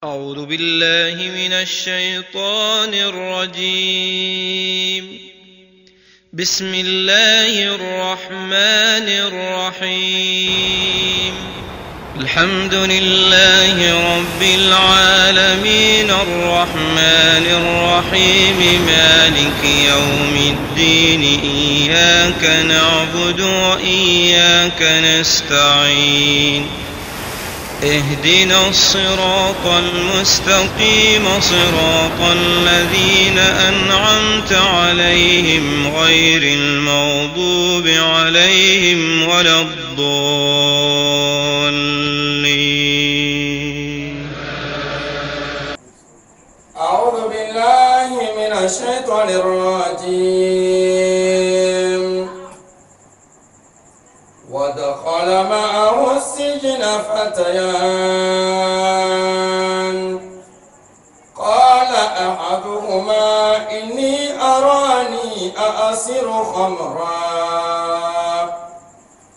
أعوذ بالله من الشيطان الرجيم. بسم الله الرحمن الرحيم. الحمد لله رب العالمين الرحمن الرحيم مالك يوم الدين إياك نعبد وإياك نستعين اهدنا الصراط المستقيم صراط الذين أنعمت عليهم غير المغضوب عليهم ولا الضالين. أعوذ بالله من الشيطان الرجيم. ودخل معه السجن فتيان قال أحدهما إني أراني أعصر خمرا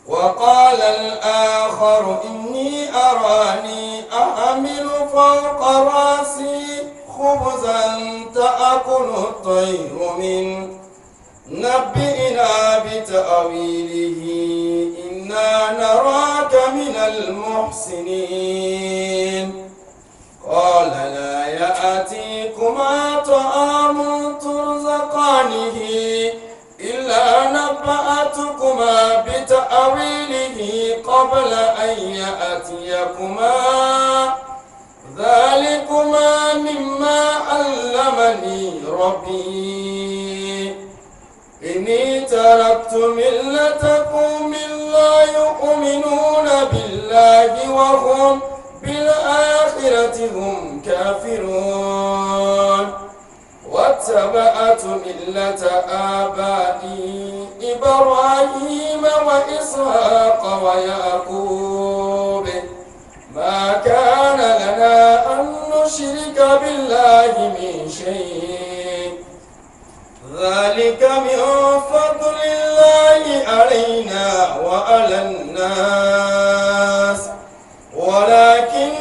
وقال الآخر إني أراني أحمل فوق رأسي خبزا تأكل الطير منه نبئنا بتأويله إنا نراك من المحسنين. قال لا يأتيكما طعام ترزقانه إلا نبأتكما بتأويله قبل أن يأتيكما ذلكما مما علمني ربي إني تركت ملة قوم لا يؤمنون بالله وهم بالآخرة هم كافرون واتبعت ملة آبائي إبراهيم وإسحاق ويعقوب ما كان لنا أن نشرك بالله من شيء ذلك من فضل الله علينا وعلى الناس ولكن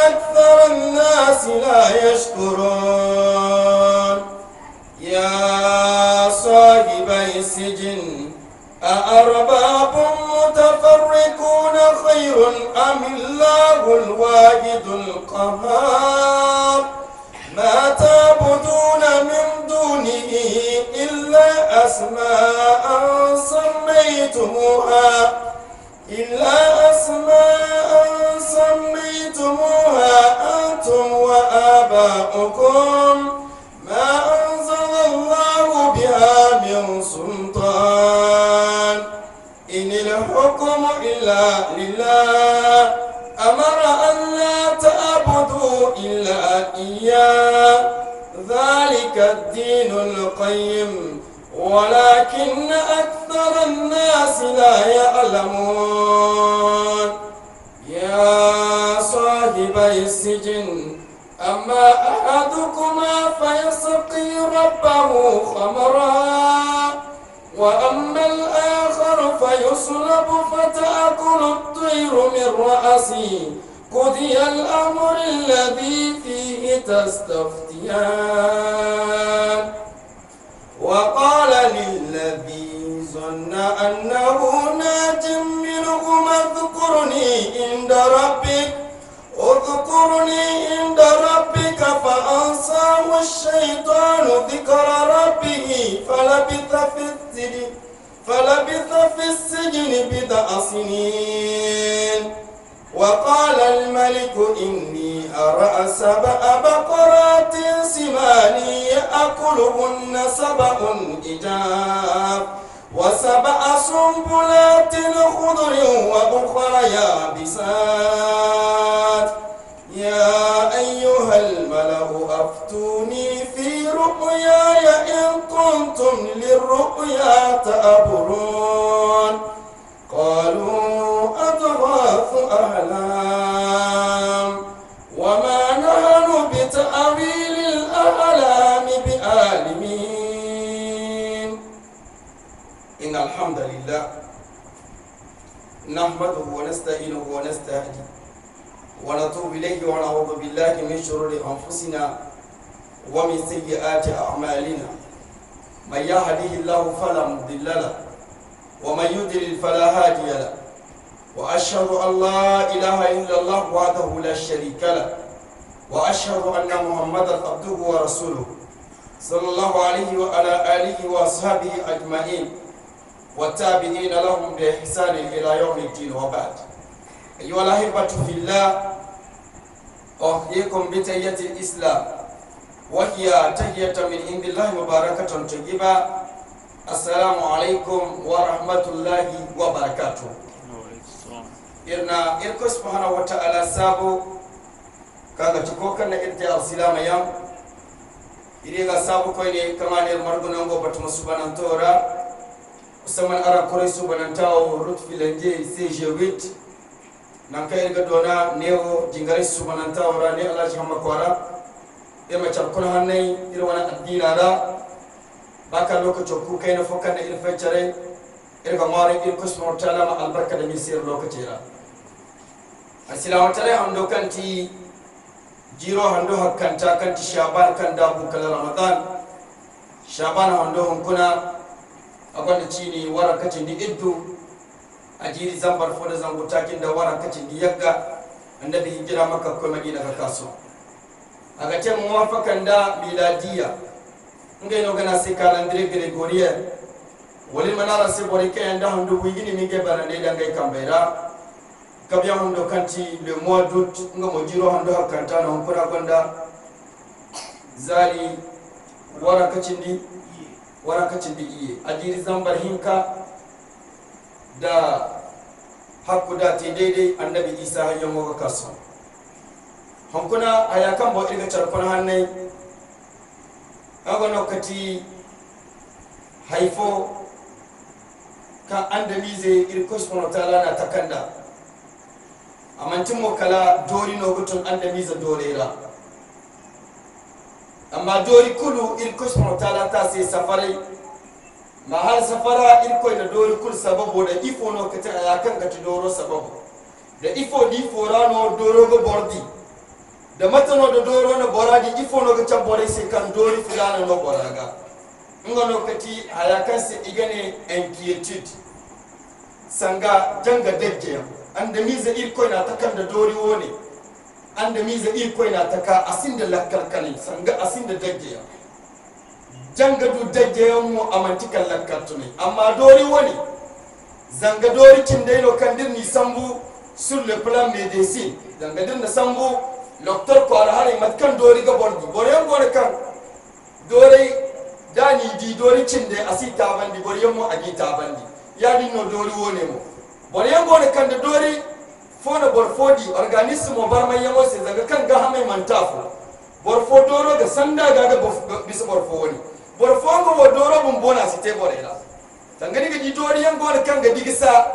أكثر الناس لا يشكرون. يا صاحبي السجن أأرباب متفرقون خير أم الله الواحد القهار ما تعبدون من دونه إلا أسماء سميتموها أنتم وآباؤكم ما أنزل الله بها من سلطان إن الحكم إلا لله أمر أن لا تعبدوا إلا إياه ذلك الدين القيم ولكن أكثر الناس لا يعلمون. يا صاحبي السجن أما أحدكما فيسقي ربه خمرا وأما الآخر فيصلب فتأكل الطير من رأسه قضي الأمر الذي فيه تستفتيان. وقال للذي ظن أنه ناج منهما اذكرني عند ربك فأنساه الشيطان ذكر ربه فلبث في السجن بضع سنين. وقال الملك إني أرى 7 بقرات سمان يأكلهن 7 إجاف و7 سنبلات خضر وأخر يابسات. يا أيها الملأ أفتوني في رؤياي إن كنتم للرؤيا تعبرون. قالوا أضغاث أحلام وما نحن بتأويل الأحلام بعالمين. إن الحمد لله نحمده ونستعينه ونستهديه ونتوب إليه ونعوذ بالله من شرور أنفسنا ومن سيئات أعمالنا من يهده الله فلا مضل له ومن يضلل فلا هادي له وأشهد أن لا إله إلا الله وحده لا شريك له وأشهد أن محمدا عبده ورسوله صلى الله عليه وعلى آله وأصحابه أجمعين والتابعين لهم بإحسان إلى يوم الدين وبعد. أيها الأحبة في الله، أحييكم بتحية الإسلام وهي تحية من عند الله مباركة طيبة. السلام عليكم ورحمة الله وبركاته. إرنا إركو سبحانه وتعالى سابو كاغا تكوكا نإرتي السلام يام إريغا سابو كويني كمان المرغنا وبتم سبحانه تورا وسمن أرى كوري سبحانه تاو رتفي لنجي سيجيويت nanka irga dona newo jingari subhananta wara ne Allah jama kwara irma charkun hannai irwana addina da baka lokacin ku kai na fokan da irfa chare irga mare irko subhanahu ta'ala ma albarka da misir lokacin ra assalamu tare hando kanti jiro hando hakkanta kanti shaban kan da bu kala ramadan shaban hando hunkuna abanda cini wara kacin di iddu ajiri zambar foda zangu takin da wara kacin di yagga annabi hijira makka ko madina ka kaso aga te muwafakan da miladiya ngai no gana se calendrier gregorien wali manara se bori kay anda handu wigini minge barande da ngai kambera kabya hando kanti le mois d'août ngamo jiro hando hakanta na hunkura gonda zali wara kacin di iye ajiri zambar hinka da hakku da te daidai annabi isa hanyar moga kasu hankuna a yakan ba irga carfan hannai agwano kati haifo kan an da mize irkus monotala na takanda a mantin mokala dori no gutun an da mize dorera amma dori kulu irkus monotala ta sai safarai ma har safara irko na dori kul sababu da ifo no kata ayakan kati doro sababu da ifo di forano doro go bordi da matano da doro na boradi ifo no kata bore se kan dori fulana no boraga ngono kati ayakan se igane inquiétude sanga janga dejje anda miza irko na takan da dori woni anda miza irko na taka asinda lakkalkali sanga asinda dejje janga du dajjayan mu amantikan lakkatune amma dori woni zanga dori kindeno kandir ni sambu sur le plan médecine zanga dir na sambu docteur ko ala hari matkan dori ga bordi boryan gore kan dori dani di dori kinde asita bandi boryan mu agita bandi ya dinno dori woni mo boryan gore kan da dori fona borfodi organisme barman yamo se zanga kan ga hamai mantafu borfodoro ga sanda ga bisa borfodi borfongo wo doro bum bona site borela sangani ga ditori yango kan ga digisa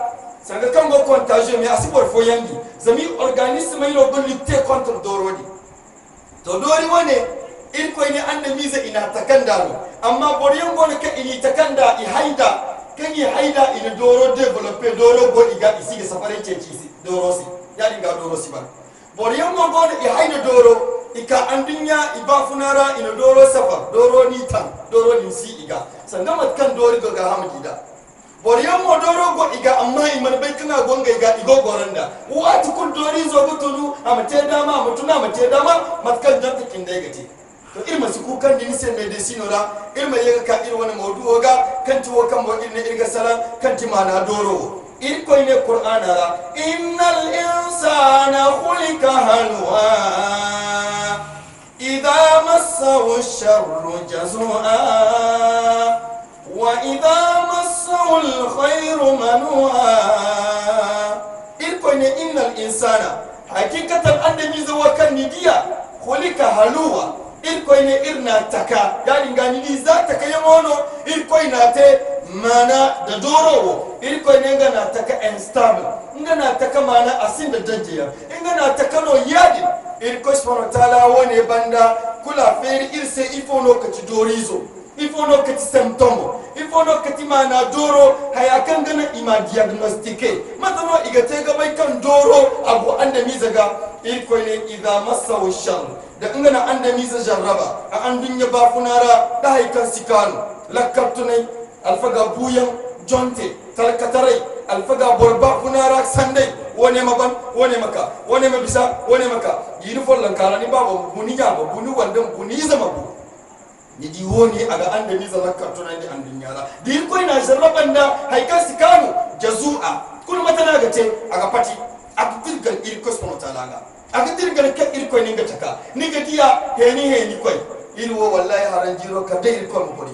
sanga kan go contagion mi asi borfo yangi zami organisme yino go lutter contre dorodi to dori wone il ko ni ande mise ina takandalo amma bor yango ka ini takanda i haida kan i haida ina doro developper doro go iga isi ga safare ceci dorosi yadi ga dorosi ba bor yango go i haida doro ika andunya ibafunara ina doro safar doro ni tan doro ni si iga sangamat kan dori go ga hamdida boriyan mo doro go iga amma iman bai kana gonga iga igo goranda wati kun dori zo gutunu amate dama mutuna amate dama matkan janta kindai gati to irma su kukan din sai medicine ra irma yaga ka ir wani mawdu ga kan tiwo kan mo irne irga sala kan ti mana doro ir ko ne qur'ana ra innal insana khuliqa halwa idha massahu ash-sharru jazua wa idha massahu al-khayru manua ir ko ne innal insana hakikatan annabi zuwa kan nidiya khuliqa halwa irkoine irna taka yani ngani ni za taka yamono irkoina te mana da dorowo irkoine ngana taka instable ngana taka mana asinda dajiya ngana taka no yadi irko subhanahu ta'ala wone banda kula feri irse ifono kati dorizo ifono kati symptomo ifono kati mana doro hayakan ngana ima diagnostiquer matano igate ga bai kan doro abu anda mizaga irko ne idza massahu shar da ingana anda miza jarraba a an dunya ba funara da haikan sikanu lakkartunai alfaga buyan jonte talkatarai alfaga borba funara sandai wone maban wone maka wone mabisa wone maka yiri follan kala ni baba buni ya ba buni wandan buni zama bu ni di woni aga anda miza lakkartunai ni an dunyara di irko ina jarraban da haikan sikanu jazua kun matana ga ce aga pati aga dirgal irko subhanahu wa ta'ala aga dirgal ka irko ni ga taka ni ga diya heni koy irwo wallahi haran jiro ka dai irko mo kodi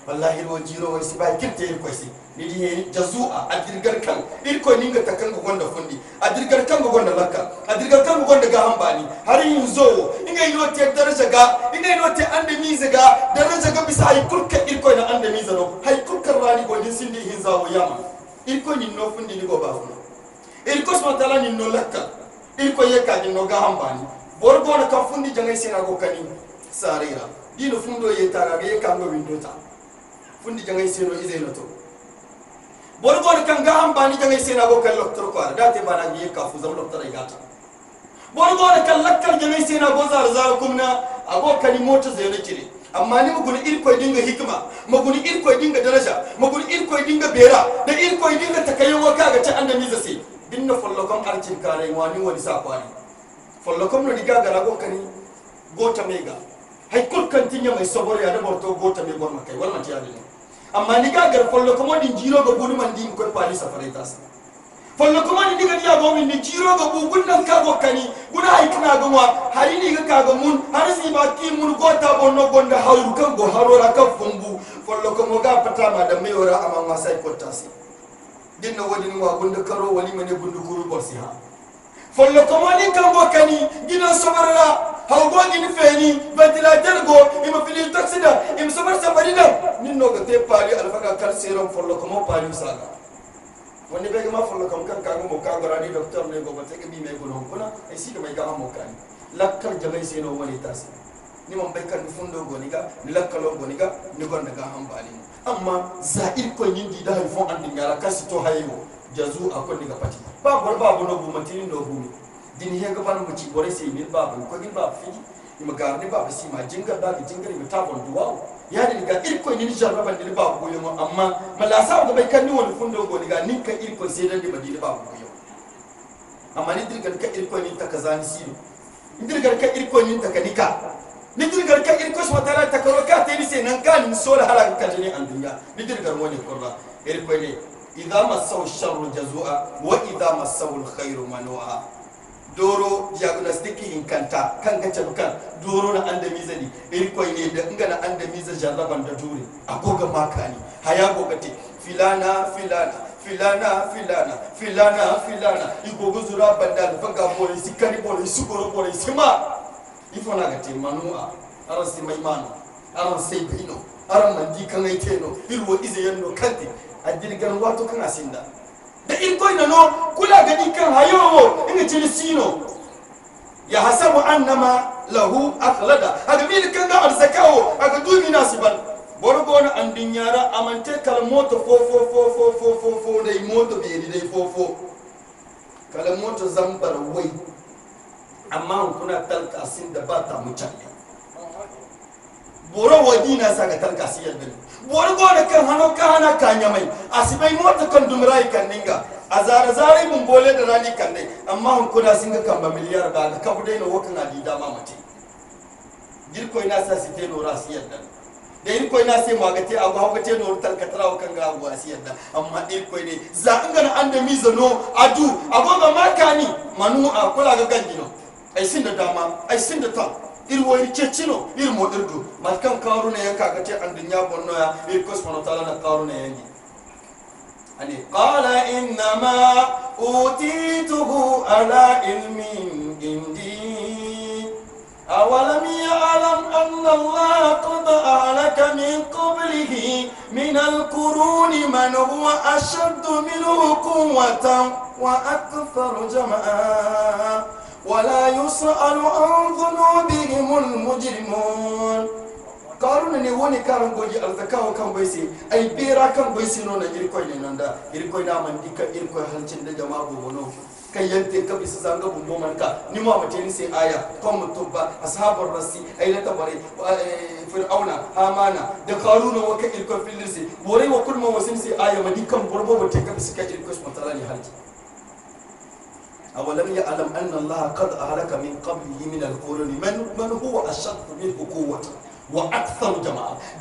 wallahi irwo jiro wai sibai kirte irko si ni di heni jazua a dirgal kan irko ni ga takan go gonda fundi a dirgal kan go gonda lakka a dirgal kan go gonda ga hambani har yin zo inga yino te daraja ga inga yino te ande miza ga daraja ga bisa hay kurka irko na ande miza no hay kurka rani go din sindi hin zawo yama irko ni no fundi ni go ba fu irko subhanahu wa ta'ala ni no lakka irko yeka ni no ga hambani borgo na ka fundi jangai sina go kani sarira dino fundo ye tara ga yeka no windo ta fundi jangai sino izeno to borgo na kan ga hambani jangai sina go kan loktor ko da te bana gi yeka fu zam loktor ai gata borgo na kan lakkal jangai sina go zar kumna ago kani mota zai ne kire amma ni muguni irko dinga hikma muguni irko dinga daraja muguni irko dinga bera da irko dinga takayewa kaga ta anda miza sai dinna follokom arcin kare wani wani sa kwani follokom no diga gara go kani gota mega hay kul kan tinya mai sabor ya da borto gota me gon makai wal matiya ne amma ni ga gar follokom din jiro go buni man din ko pali safaritas follokom din diga dia go min ni jiro go bu gunnan ka go kani guna hay kana go wa hari ni ga ka go mun har si ba ki mun gota bonno gonda hawru kan go harora kan fumbu follokom ga pata ma da meyora amma masai ko tasi dinna wadi wa gunda karo wali mane gundu kuru borsi ha follo komani kan go kani gidan sobarra haw go gini feni ventilateur go ima filil taxida im sobar sabarina ninno go te pali alfaga kal serum follo komo pali saga woni be ma follo kom kan kan mo ka gorani docteur ne go bateke bi me go non kuna e si do may ga mo kani lakkal jamay seno woni tas ni mon be kan fundo go niga ni lakkalo go niga ni gonda ga hambali amma za'ir ko yindi da fon andi ngara kasi to hayo jazu akon diga pati ba bor ba bono bu matini no bu din he ga ban mu ci bore sai min ba ko gin ba fi ima garni ba si ma jingar da jingar mi ta bon duwa ya ni ga ir ko ni jarraba ni ba ko yo amma malasa ga bai kan ni woni fundo go diga nin ka ir ko sai dan di madina ba ko yo amma ni dirga ka ir ko ni ta kazani sino dirga ka ir ko ni ta kanika ni dirgar ka irko su matara ta karo ka te ni sai nan ka ni sola halaka ka jini an dunya ni dirgar wani kurra irko ne idza masaw sharru jazua wa idza masaw alkhairu manua doro diagnostiki inkanta kan ga tabukan doro na anda mizani irko ne da ngana anda miza jarraban da dure agoga makani haya gogate filana igogo zura bandal fanga bole sikani bole sugoro bole sima ifona gati manua ara si maimano ara sai bino ara mandi kan ai teno irwo ize yanno kanti adirgan wato kan asinda da irko ina no kula gadi kan hayo ina cilisino ya hasabu annama lahu akhlada aga mil kan ga arzakawo aga dumi nasiban borgo na andin yara amante kal moto fo dai moto be dai fo kal moto zambar wai amma kuna talkasin da ba ta mutane boro wadina saka talkasiyar din boro gona kan hano ka hana kanya mai asibai mota kan dumrai kan ninga azara zarai mun bole da rani kan dai amma kuna singa kan ba miliyar ba ka budai no wakan adida ma mate girko ina sa site no rasiyar din da irko ina sai magate abu hawate no talkatara wakan ga abu asiyar din amma irko ne za an ga an da mizano adu agoga makani manu a kula ga gangino ai sin da dama ai sin da ta irwo ircecino irmo dirdu malkan karuna yanka kace an dunya bonno ya irko subhanahu ta'ala na karuna yangi ani qala inna ma utituhu ala ilmin indi awalam ya'lam anna Allah qad ahlaka min qablihi min al-quruni man huwa ashaddu minhu quwwatan wa aktharu jama'a ولا يسأل عن ذنوبهم المجرمون karuna ne woni karan goji arzakawa kan bai sai ai bera kan bai sai nona irkoi ne nan da irkoi na man dika irkoi hancin da jama'a gobono kan yante ka bisa zanga bumbo manka ni ma mace ni sai aya kan mutubba ashabar rasi ai la tabare fir'auna hamana da karuna wa ka irkoi filisi bore wa kulma wasin sai aya madikan burbo mace ka bisa ka irkoi matalani halki أولم يعلم أن الله قد أهلك من قبله من القرون من هو أشد منه قوة وأكثر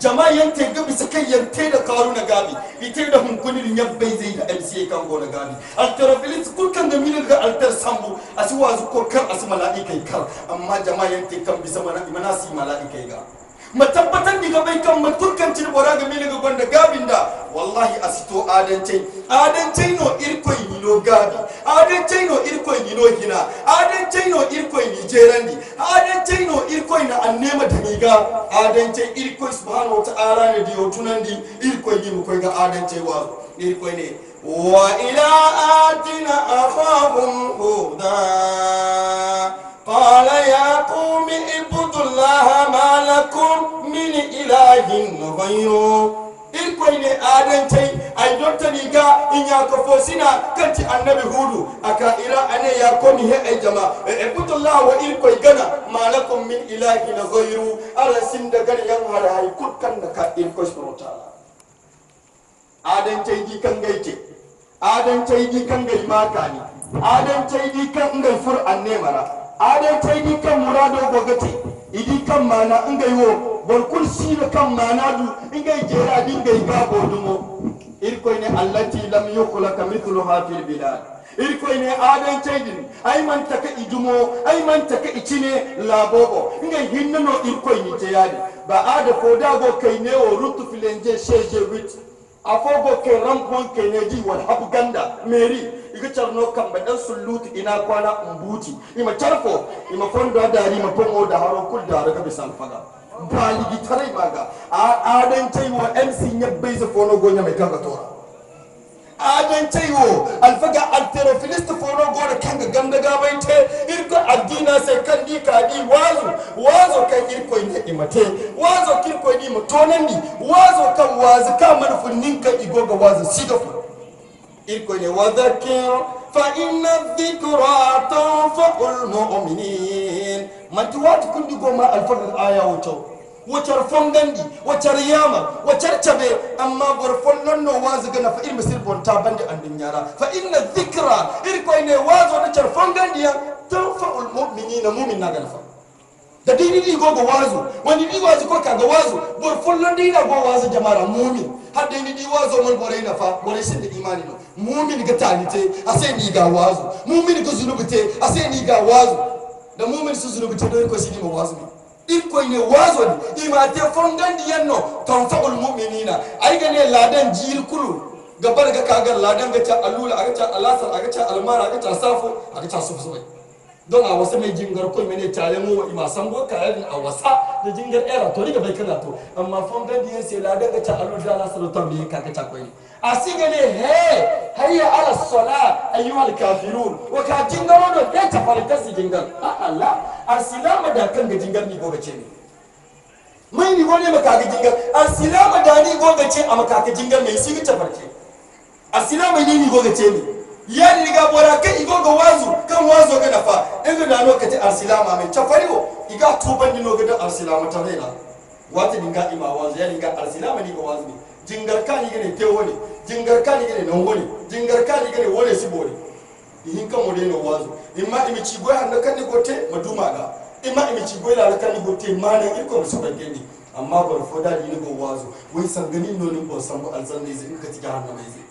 جماعة ينتهي قبل سكي ينتهي قارون غابي ينتهي هم كل ينبي زي الأمسية كان قول غابي ألتر فيلس كل كان جميل ألتر سامبو أسوا أزكو كر أسمع ملائكة كر أما جماعة ينتهي كم بسمنا مناسي ملائكة غا متبتن دي غبي كم متور كان تير بورا جميل غبن غابين دا والله أسيتو آدن نو إركوي نو غابي آدن نو إركوي نو هنا آدن نو إركوي نيجيراندي آدن نو إركوي نا أنيما دميغا آدن إركوي سبحانه وتعالى نديو تناندي إركوي نمكوي غا آدن واو إركوي ني وإلى آتنا أخاهم هودا قال يا قوم اعبدوا الله ما لكم من إله غيره irkoi ne adantai ai dotta ni ga in ya kafo sina kanti annabi hudu aka ira ane ya komi he ai jama ibudullah wa irkoi gana malakum min ilahin ghayru arasin da gar yan hada hay kutkan da ka irkoi subhanahu ta'ala adantai di kan gaite adantai di kan gai makani adantai di kan gai fur anne mara adantai di kan murado gogate idi kan mana ngai wo borkul sina kan manadu ingay jera dingay gabo dumo irkoyne allati lam yukhlaq mithluha fil bilad irkoyne adan taydin ay man taka idumo ay man taka icine labobo ingay hinno irkoyni teyadi ba ada foda go kayne o rutu filenje sheje wit afogo ke rampon keneji wal habganda meri iga charno kamba dan suluti ina kwana umbuti ima charfo ima fondo adari ma pomo da haro kul da daga bisan faga baligi tarai maga adan taiwo MC nyabbai za fono gonya mai kanga tora adan taiwo alfaga alterofilist fono gora kanga ganda gabai te irko addina sai kan di kadi wazo kan irko ne imate wazo kirko ni mutonandi wazo kan wazi kan manufurnin kan igoga wazo sigafu irko ne wadhakir fa inna dhikra tanfa'ul mu'minin matuwat kundi goma alfaga aya wato wacar fongandi wacar yama wacar chabe amma borfollon no wazu gana fa ilmi sirbon ta bande andin yara fa inna dhikra irko ne wazo da char fongandi ya tanfa'ul mu'minina mu'minna gana fa da dini di gogo wazu wani di wazu ko kaga wazu borfollon dina go wazu jama'ar mu'min har dini di wazo mon bore na fa bore sin da imani no mu'min ga talite asai ni ga wazu mu'min ga zunubite asai ni ga wazu da mu'min su zunubite do ko sidi mo wazu irko ne wazo ni imate fongandi yanno tanfa'ul mu'minina ai gane ladan jil kulu gabar ga kagar ladan ga ta alula aga ta alasar aga ta almara aga ta safo aga ta sufu don a wasa mai jingar ko mene tare mu ima sambo kayan a wasa da jingar era to riga bai kana to amma fongandi yan sai ladan ga ta alula alasar to bi ka ta koyi asiga ne he hayya ala sala ayyuhal kafirun wa ka jingar do da ta farka si jingar Allah arsilama da kan ga jingar ni gobe ce ne mai ni gone maka ga jingar arsilama da ni gobe ce a maka ga jingar mai sigi ta farke arsilama ni gobe ce ne ya ni ga bora kai igogo wazu kan wazo ga nafa inda da no kace arsilama mai tafariwo iga tuban ni no ga arsilama ta raina wata dinga ima wazu ya dinga arsilama ni ga wazu ne jingar ka ni gane tewo ne jingar ka ni gane nan wone jingar ka ni gane wone sibore ihin kan mo no wazu imma imi ci goy handa kan ni gote maduma ga imma imi ci goy la kan ni gote mana irko so ba gani amma bar foda ni go wazu wai sangani no ni bo sambo alzanne zai ka ti jahanna mai zai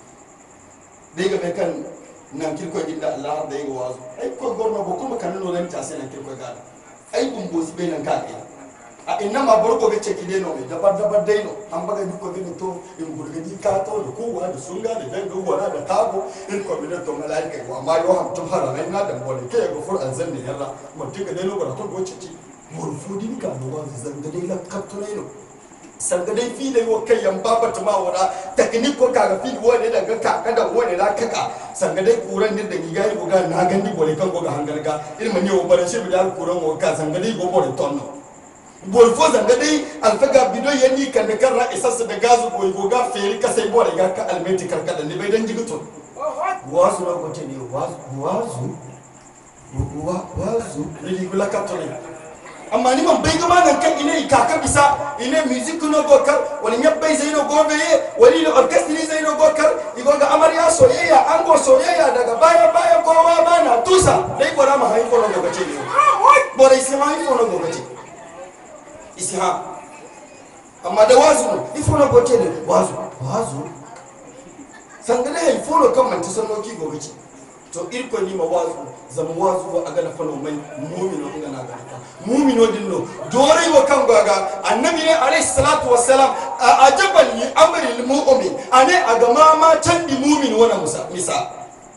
dai ga kan nan kirko inda Allah da yi wazu ai ko gorno bo kuma kan no ran ta sai nan kirko ga ai bumbo si bai nan ka a inna ma borgo be ceki de no me dabar dai no an baga dukko gini to in gurgadi ka to da kowa da sunga da dan gowara da tago in ko bidan to malaika wa ma yo ham tum hara nan na dan bole ke go fur anzan ne yarra mo tiga de no bara to go ceki murfudi ka no wa zanga dai la katto ne no sanga dai fi dai wo kai yan baba tuma wada tekniko ka ga fi wo ne daga ka da wo ne la kaka sanga dai kuran ne da gigai go ga na gandi bole kan go ga hangarga ilma ne wo bara shi bi da kuran wo ka sanga dai go bole tonno bol fo zanga dai alfaga bido yanni kan da karra isassa da gazu boy go ga feri ka sai bora ga ka almeti karkada ne bai dan jigito wazu na ko tani wazu ne gula ka to ne amma ni man bai ga manan kan ine kaka bisa ine music no go kar wani nyabbai zai no gobe wani no orchestra zai no go kar igo ga amarya soyayya ango soyayya daga baya kowa bana tusa dai gora ma hayin ko no go ce ne bora isi ma hayin ko no go ce isi ha amma da wazu ifo no go ce ne wazu sangane hay folo kan man tusanno ki go ce to irko ni ma wazu zama wazu a gana fano mai mumino inga na gana mumino dinno dore wa kan gaga annabi ne alayhi salatu wassalam ajaban li amri al mu'min ane agama ma tandi mumin wana misa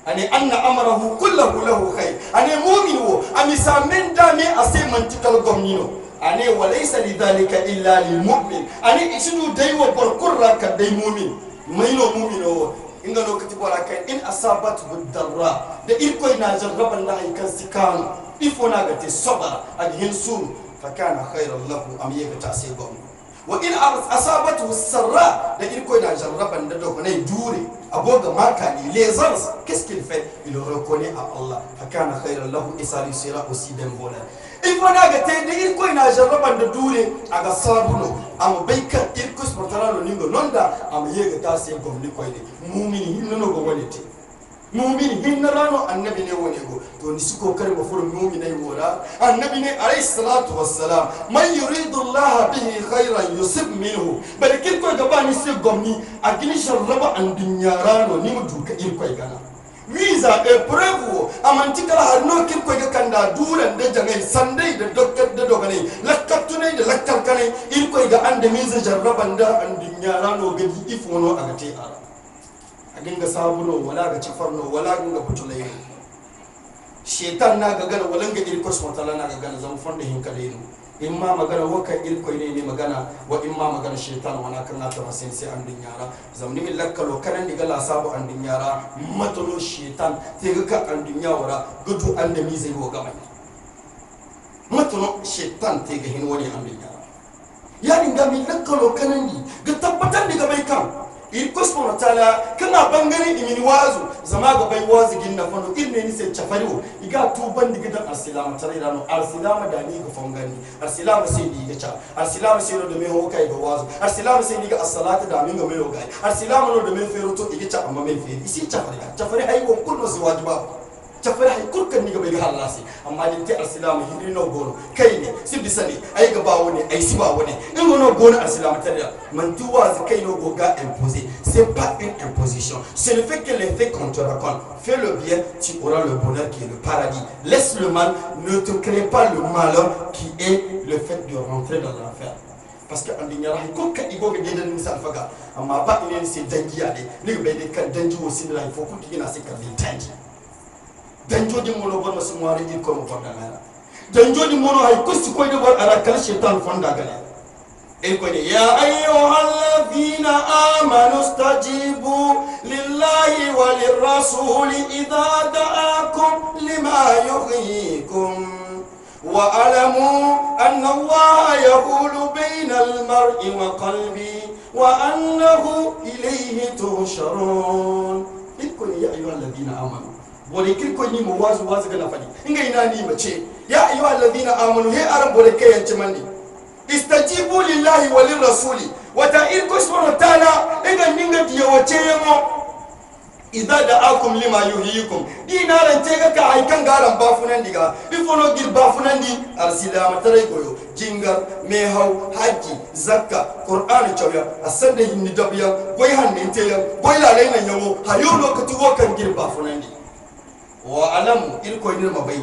ane anna amrahu kullahu lahu khair ane mumin wo amisa men dame ase mantikal gomnino ane walaysa lidhalika illa lil mu'min ane isinu dai wa barkurra ka dai mumin maino mumino inga lokati bora kai in asabat budarra da irko ina jarraban da kan sikan ifo na ga te sabara adhin sun fakana khairan lahu am yaga tasego wa in asabatu sarra da irko ina jarraban da dogo ne dure agoga maka ni lezars qu'est-ce qu'il fait il reconnaît à Allah fakana khairan lahu isali sira aussi dem bola ifo na ga te da irko ina jarraban da dure aga sabuno am baika irko sportarano ningo nonda am yaga tasego ni koyde mumini hinno no go wonete mumini hinno rano annabi ne woni go to ni suko kare mo furo mumina yi wora annabi ne alayhi salatu wassalam man yuridu Allah bihi khairan yusib minhu balikin ko gaba ni se gomni agini sharraba an dunyarano ni mu duka irko gana visa e preuve amantikala harno kirko ga kanda duran da jangai sandai da doktor da dogane lakkatune da lakkar kanai irko ga ande miza jarraban da an dunyarano ga ifono aga te ara dinga sabuno wala ga cifarno wala ga butulai shetan na ga gana walan ga irko subhanahu na ga gana zan fonda hinkale no imma magana waka irko ne magana wa imma magana shetan wana kan na ta masin sai an dinyara zamni min lakkalo kanan diga la sabu an dinyara matolo shetan sai ga ka an dinyawara gudu an da mi zai go gaba matolo shetan sai ga hin wani an dinyara ya dinga min lakkalo kanan ni ga tabbatan diga bai kan irko subhanahu ta'ala kana bangare imini wazu zama ga bai wazu ginna fano irne ni sai chafariwo iga tuban diga da arsilama tarayano arsilama da ni ga fangani arsilama sai ni ga cha arsilama sai no da me ho kai ga wazu arsilama sai ni ga as-salatu da min ga me ho kai arsilama no da me fero to iga cha amma me feri isi chafari hay ko kullu si wajiba chafari hay kurkan ni ga bai ga halasi amma din ta arsilama hiri no gono kai ne sibisani ay ga bawo ne ay siba woni in no gono arsilama tarayano man tu wazu kai no goga imposé. C'est pas une imposition. C'est le fait que les faits qu'on te raconte. Fais le bien, tu auras le bonheur qui est le paradis. Laisse le mal, ne te crée pas le malheur qui est le fait de rentrer dans l'enfer. Parce que il faut يا أيها الذين آمنوا استجيبوا لله وللرسول إذا دعاكم لما يحييكم واعلموا أن الله يحول بين المرء وقلبه وأنه إليه تحشرون يا أيها الذين آمنوا ولكن كوني موازو وازغنا فدي إنغا يناني مچه يا أيها الذين آمنوا هي أرب ولكي ينچمني استجيبوا لله وللرسول وتعيركم سبحانه وتعالى إذا نينغا ديوچيمو إذا دعاكم لما يحييكم دينا رنتيغا كاي كان غارام بافونان ديغا بيفونو غير بافونان دي ارسلام تري كويو جينغار ميهاو حجي زكاه قران تشويا اسند ندبيا بوي هاننتيا بوي لا لينا يمو هايو لوكتي وكان غير بافونان دي واعلموا إلكو نير مباي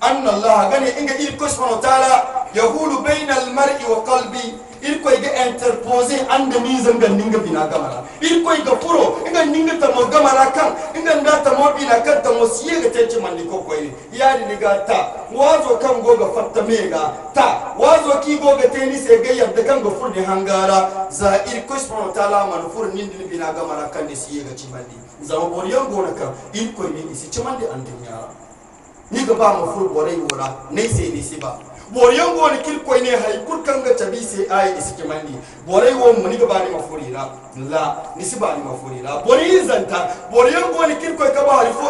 ان الله غني انغا إلكو سبحانه وتعالى يقول بين المرء وقلبي إلكو يجا interposer عند ميزان غنينغا بينا غمرا إلكو يجا فرو إنغا نينغا تمو غمرا كان إنغا ندا تمو بينا كان تمو سيغا تيجي من ليكو كويني ياري نيغا تا وازو كان غوغا فتميغا تا وازو كي غوغا تيني سيغا يبدا كان غفور دي هانغارا زا إلكو سبحانه وتعالى منفور نيندي بينا غمرا كان دي سيغا تشماندي زما بوريان غونا كان إلكو ني سي تشماندي اندنيا نيغا با مفور بوري ورا ني سي ني سيبا boriyan go ni kil koy ne hay kul kanga tabi se ay isike mandi boray wo muni ga bani mafurira la ni si bani mafurira bori zanta boriyan go ni kil koy ka ba harifo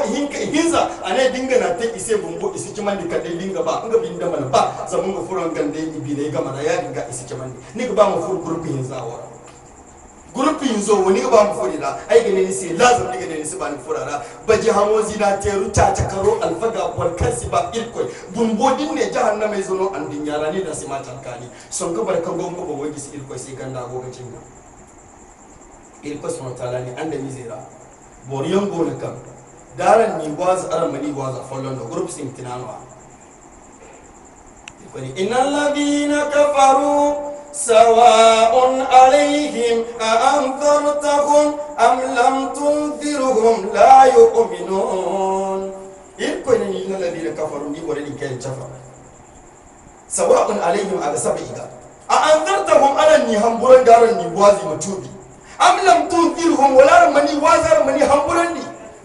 hinza ane dinga na te ise bumbu isike mandi ka de dinga ba nga binda man ba zamun go furan gande ibine ga mara ya dinga isike mandi ni ga ba mafur groupe hinza wa groupe hinzo woni ga ba mafurira ay ga ne si lazim diga ne si bani furara baji hamozi na teru ta karo alfaga wal kasiba ilkoy bumbodin ne jahannama mai zono an din yara ni da sai matan kani son ga barkan gongo ba wai gisi ilkoy sai ganda go ga cinga ilkoy sun tala ni anda mi zera boriyan go ne kan daran ni waz aramani waz follon do group sin tinanwa ikoni innal ladina kafaru سواء عليهم أأنذرتهم أم لم تنذرهم لا يؤمنون إلكن الذين كفروا دي ولن كان جفا سواء عليهم على سبعيدا أأنذرتهم على النهم برن دارن نوازي متوبي أم لم تنذرهم ولا مني وازر مني هم برن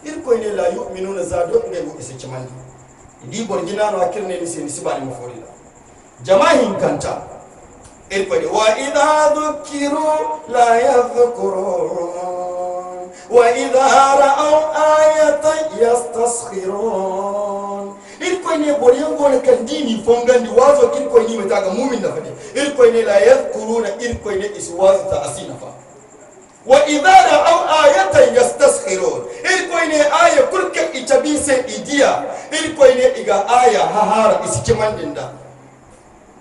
إلكن لا يؤمنون زادوا نيو إسجمان دي برجنا ناكرني نسباني مفوريلا جماعين كانتا وإذا ذكروا لا يذكرون وإذا رأوا آية يستسخرون إلكويني بوريانغون كنديني فونغاندي وازو إلكويني متاغا مؤمن نفدي إلكويني لا يذكرون إلكويني إسواز تأسينا فا وإذا رأوا آية يستسخرون إلكويني آية كل كإتبيسي إديا إلكويني إيغا آية ههارا إسكمان دندا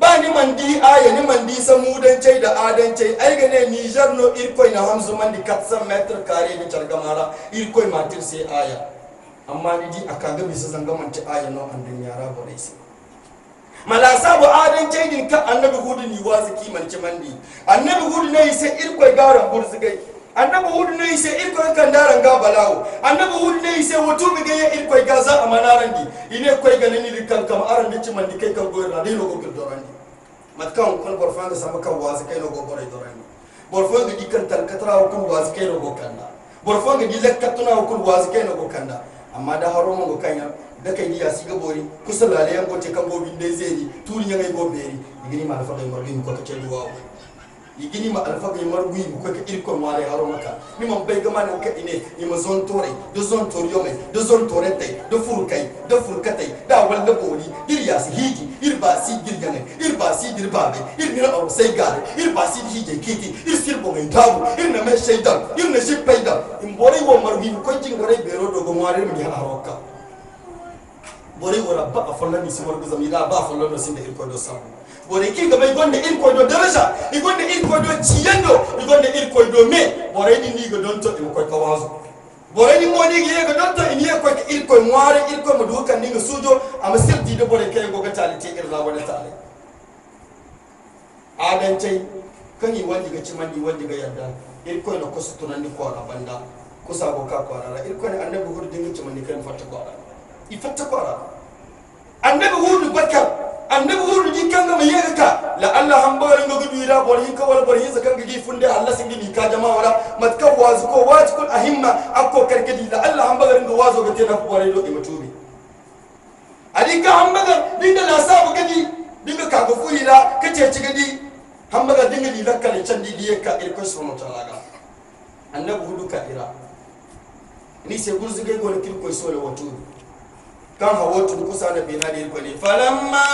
ba ni mandi aya ni mandi samudan cai da adan cai ai gane Niger no irkoi na hamzu mandi 400 meter kare ni chargamara irkoi matir sai aya amma ni di akaga bisa zanga manci aya no andin yara bore sai mala sabu adan cai din ka annabi hudu ni waziki manci mandi annabi hudu ne sai irkoi garan burzigai annabi hudu ne sai irkoi kan daran ga balawo annabi hudu ne sai wato biga ya irkoi gaza amanaran di ine koi ganin ni kan kam aran di mandi kai kan goyra dai no go dorani matkan kun borfanga sama kan wazi kai no go boray dorani borfanga di kan talkatra kun wazi kai no go kanda borfanga di lakkatuna kun wazi kai no go kanda amma da haro mo go kanya da kai diya siga bori kusalale yan go te kan go binde zeni turi nyanga go beri igini ma alfa kai margi ko ka celu wawo igini ma alfa kai margi ko ka irko mare haro maka ni man bai gama nan ka ine ni ma zon tore do zon toriyo me do zon torete do furkai do furkatai da walla bori dirya si hiji irbasi girgane irbasi dirbabe irmira aw sai gare irbasi hije kiti irsir bo ngai tabu irna me shaydan irna shipaida imbore wo margi ko jingore bero do go mare mi haroka bore wora ba afalla ni si wargo zamira ba afalla no sinde irko do sabu bore ki ga bay gonde irko do daraja i gonde irko do ciyendo i gonde irko do me bore ni ni go don to e ko kawazo bore ni moni gi ga don to e ni ko irko ngware irko mo dukan ni ga sujo am sirdi do bore kay go ga tali te irla wala tali adan tay kani wandi ga cimandi wandi ga yadda irko no ko sutunan ni ko na banda kusa go ka ko ara irko ne annabi hudu dinga cimandi kan fatta ko ara ifatta ko ara annabi hudu bakar annabi hudu jikanga mai yaka la Allah hambarin ga gudu ida bor yin kawal bor yin zakan ga gifunde Allah singi ni ka jama'a wala matka wazu ko wajkul ahimma akko karkadi la Allah hambarin ga wazo ga tena bore do imatubi adika hambaga dinga la sabu gadi dinga ka ga furila kace ci gadi hambaga dinga di lakkale candi di yaka irko subhanahu ta'ala annabi hudu ka ira ni se gurzuge go ne kirko sole watu كان هو تنقص على بنادي الكل فلما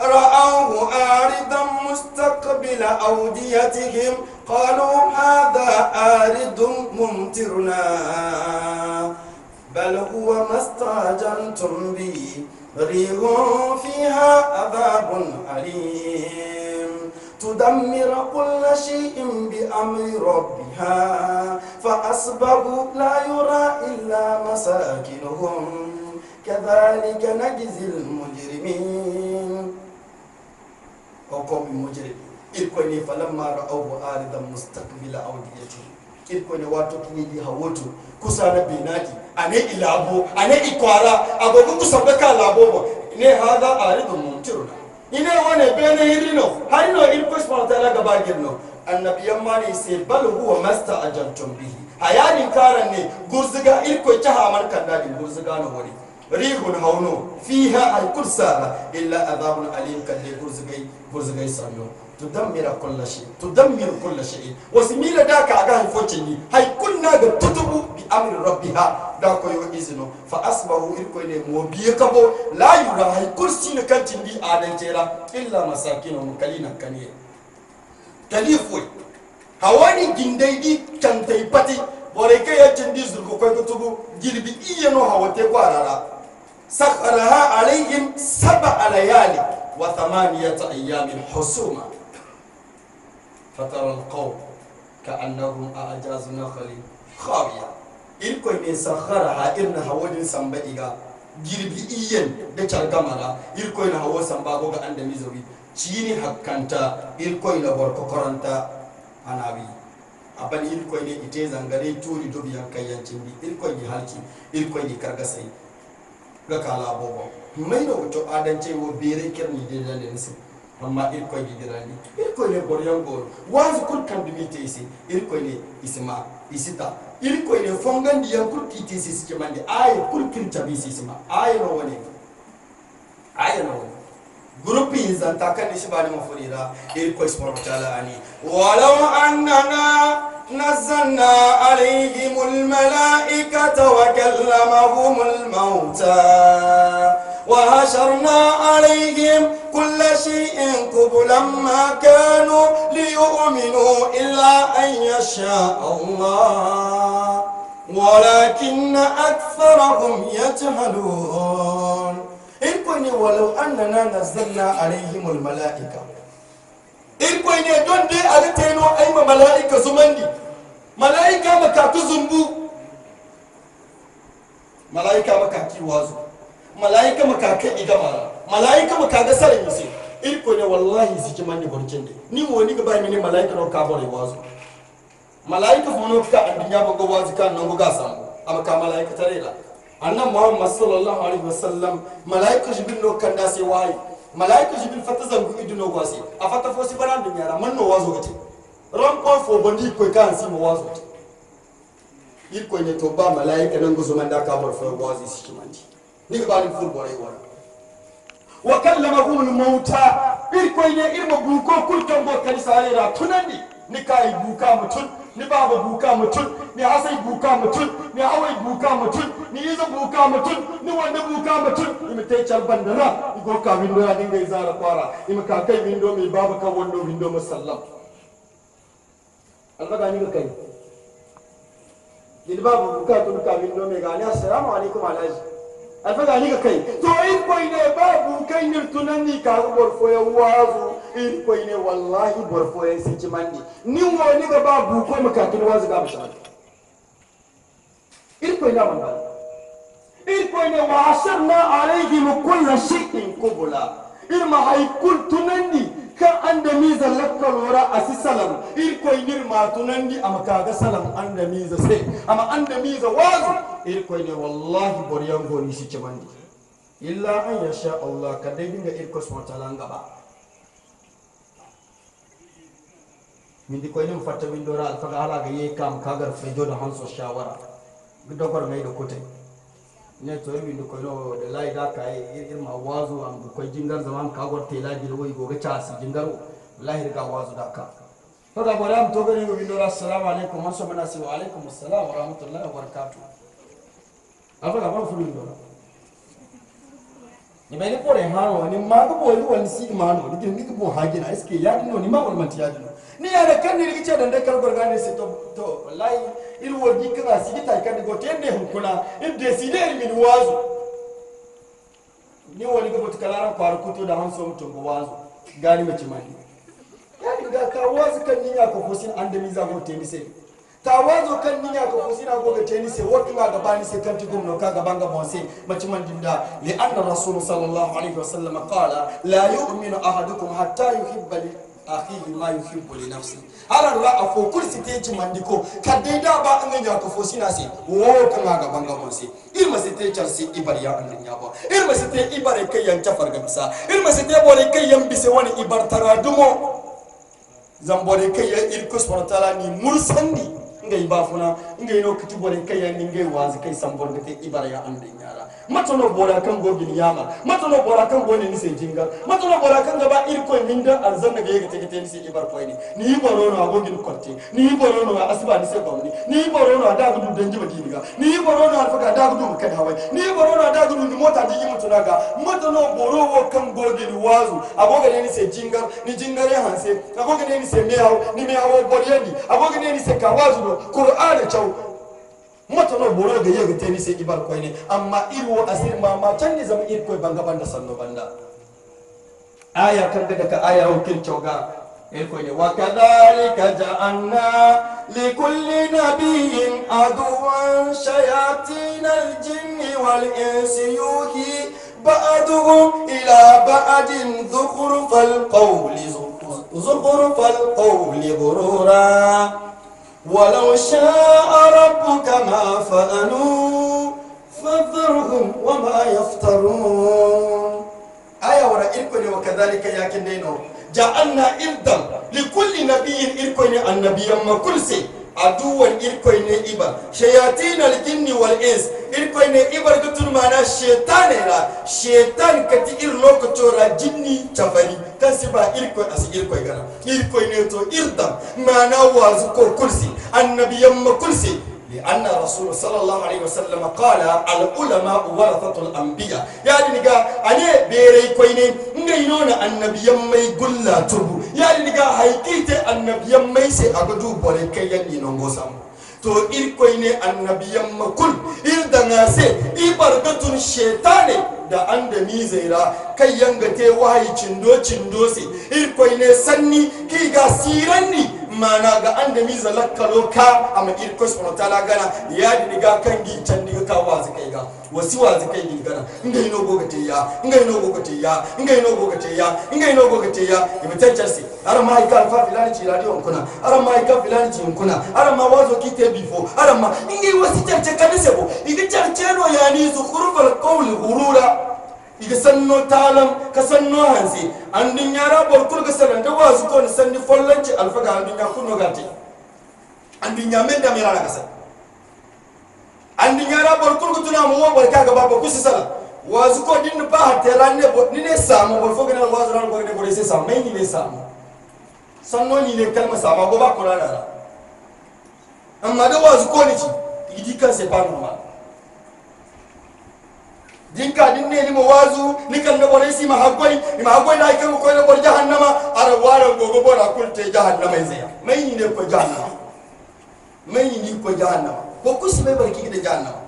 رأوه عارضا مستقبل أوديتهم قالوا هذا عارض ممطرنا بل هو ما استعجلتم به ريح فيها عذاب أليم تدمر كل شيء بأمر ربها فأصبحوا لا يرى إلا مساكنهم كذلك نجزي المجرمين وقوم المجرم إلكوني فلما رأوه عارضا مستقبل أوديتهم إلكوني واتو كنيدي هوتو كسانا بينادي أنا إلابو أنا إكوارا أبو كسبكا لابو إني هذا عارض ممطرنا إني وانا بين هيرينو هاينو إلكوش مرتالا غباجرنو النبي يماني يسير بل هو ما استعجلتم به hayani karane gurzuga irko jaha man kandadi gurzuga no wori rihun hauno fiha ay kursara illa adhabun alim kalle burzgai sanyo tudammira kullu shay tudammiru kullu shay wasimila da ka ga hifocin ni hay kunna ga tutubu bi amri rabbiha da ko yo izino fa asbahu il ko ne mo biye kabo la yura hay kursi ne kantin di adan tera illa masakinum kalina kaniye talifoi hawani gindai di tantai pati bore ke ya cindi zurko ko tubu gilbi iyeno hawate kwarara sakharaha alaihim 7 layali wa 8 ayamin husuma fatara alqawm ka'annahum a'jaz nakhli khawiya il ko ne sakharaha irna hawadin sambaiga gilbi iyen da chargamara il ko ne hawo sambago ga andami zawi cini hakkanta il ko ne borko koranta anabi aban il ko ne ite zangare turi dobiyan kayyancin bi il ko ne halki il ko ne kargasai ga kala bobo mai no to adance wo bere kirni de da ne su amma il ko ne dirani il ko ne boryan gol wazi kul kan dimite isi il ko ne isma isita il ko ne fongan diyan kul kiti isi ci mande ay kul kin tabi isi isma ay no woni grupi zanta kan shi ba ni mafurira il ko subhanahu wa ta'ala ani walau annana nazzalna alayhimul malaikata wa kallamahumul mauta wa hasharna alayhim kulla shay'in qublan ma kanu liyu'minu illa an yasha Allah ولكن أكثرهم يجهلون إلكوني ولو أننا نزلنا عليهم الملائكة إلكوني دون دي أغتينو أيما ملائكة زمندي ملائكة مكاكو زنبو ملائكة مكاكي وازو ملائكة مكاكي إغمارا ملائكة مكاكي سرميسي إلكوني والله سيكماني برجندي نيمو نيكا باي مني ملائكة نو كابوري وازو malaika fono ka andinya bago wazi kan nango gasam amaka malaika tarela anna muhammad sallallahu alaihi wasallam malaika jibril no kanda se wahi malaika jibril fatazangu iduno wasi afata fosi banan dunya ra manno wazo gati ram ko fo bondi ko kan si mo wazo il ko ne to ba malaika nango zo manda ka bor fo wazi si kimandi ni ba ni ful bore wala wa kallamahu al mauta il ko ne irmo bu ko kulkan bo kalisa ra tunandi ni kai buka mutun ni baba buka mutun ni hasai buka mutun ni awai buka mutun ni iza buka mutun ni wanda buka mutun ni mate chal bandana igo ka windo ya dinga izara kwara ni ka kai windo mi baba ka wondo windo musallam albaga ni kai ni baba buka to ka windo mi ga ni assalamu alaikum alaji albaga ni kai to in koi ne babu kai ni tunani ka bor fo ya wazu in koi ne wallahi bor fo ya sinci mandi ni woni ga babu ko makatin wazu ga bisha in koi na manda in koi ne wa asharna alaihim kullu shay'in qubla irma hay kul tunani ka anda miza lakkalora asisalam in koi nirma tunandi amaka ga salam anda miza sai ama anda miza wazu in koi ne wallahi bor yango ni sinci mandi illa an yasha Allah kadai dinga irko subhanahu wa ta'ala ngaba mindi ko ni fatta windora alfaga ala ga ye kam kagar fejo da hanso shawara gidogor mai da kote ne to windo ko no da lai da kai irma wazu am ko jingar zaman kagor tela dir woy go ga chasi jingaro wallahi ga wazu da ka to ga boram to ga ni windora assalamu alaikum hanso manasi wa alaikum assalam wa rahmatullahi wa barakatuh alfaga ba fu windora ni bai ko re haro ni ma ko boy wal si ma no ni ko hagina eske ya no ni ma wal man tiya ni yana kan ni rigice da kal gorgane se to wallahi il wodi kana sigita kan go tende hunkuna in decide min wazu ni woni go tukalara faru kuto da hanso mutum go wazu gani mace mani ya ga ka wazu kan ni ya ko fosin andami za go tende se ta wazo kan ni ya ko fosin go ga tende se wotu ga gabani se kan tigum no ka gaban ga bonse mace man dinda li anna rasul sallallahu alaihi wasallam qala la yu'minu ahadukum hatta yuhibba akhihi ma yuhibbu li nafsi haran la afo kursi teji mandiko kadai da ba an ya ko fosina se wo kan ga banga monse irma se te charsi ibar ya an nya ba irma se te ibar kai yan tafar ga bisa irma se te bore kai yan bise wani ibar taradumo zambore kai ya irko subhanahu ta'ala ni mursandi ngai bafuna ngai no kiti bore kai yan ngai wazi kai sambor gate ibara ya ande nyara matono bora kan go gin yama matono bora kan go ne ni sai jinga matono bora kan gaba irko ninda alzanna ga yake take ni sai ibar ko ni boro no go gin korti ni boro no asba ni sai bawni ni boro no da gudu danji badiniga ni boro no alfaka da gudu kan hawai ni boro no da gudu ni mota di mutuna ga matono boro wo kan go gin wazu aboga ne ni sai jinga ni jingare hanse aboga ne ni sai mehaw ni mehaw boriyani aboga ne ni sai kawazu do qur'ani chaw matono boro ga yega teni sai ibar ko ne amma irwo asir ma can ni zama irko banga banda sanno banda aya kan daga aya o kin chawga irko ne wa kadhalika ja'alna likulli nabiyyin aduwan shayatin al-jinni wal insi yuhi ba'duhum ila ba'din zukhrufal qawli ghurura ولو شاء ربك ما فعلوا فذرهم وما يفترون آية ورا إلكوني وكذلك ياكن دينو جعلنا إلدم لكل نبي إلكوني النبي أما كل شيء عدوا إلكوني إبا شياطين الجن والإنس إلكوني إبا قتل معنا الشيطان شيطان كتير لوك تورا جني تفري كسبا إلكوي أسي إلكوي غنا إلكوي نيتو إردم معنا وازكو كل شيء النبي أما كل شيء لأن الرسول صلى الله عليه وسلم قال العلماء ورثة الأنبياء يعني نجا أنا بيري كويني نجينونا النبي أما يقول لا تبو يعني نجا هيكيت النبي أما يسي أقدو بوريكي يعني نونغوسام تو إلكويني النبي أما كل إردناسي إبرغتون شيطاني da an da mizera kai yangate wahayi cindo se irkoi ne sanni ki ga siranni mana ga an da miza lakkalo ka amma irkoi subhanahu ta'ala gana ya diga kan gi can diga ka wazi kai ga wasi wazi kai gi gana ngai no gogate ya ngai no gogate ya ngai no gogate ya ngai no gogate ya imitaccen si har ma ka alfa filani ci radio kuna har ma ka filani ci kuna har ma wazo ki te bifo har ma ngai wasi tarce kanise bo igi tarce no yani zukhrufal qawli ghurura iga sanno talam ka sanno hansi andin yara borkul ga sanan da wazu ko sanni follanci alfaga andin ya kunno gati andin ya men da mera ga san andin yara borkul ga tuna mu barka ga baba kusi sala wazu ko din ba ha teranne ni ne samu borfo ga wazu ran ko ne ko sai samu mai ni ne samu sanno ni ne kalma sama go ba ko rana amma da wazu ko ni ci idi kan sai ba normal dinka dinne ni mawazu ni kan da bore si mahagoi na kan ko na bor jahannama ara wara gogo bora kulte jahannama zai mai ni ne ko jahannama mai ni ko jahannama ko kusi mai barki da jahannama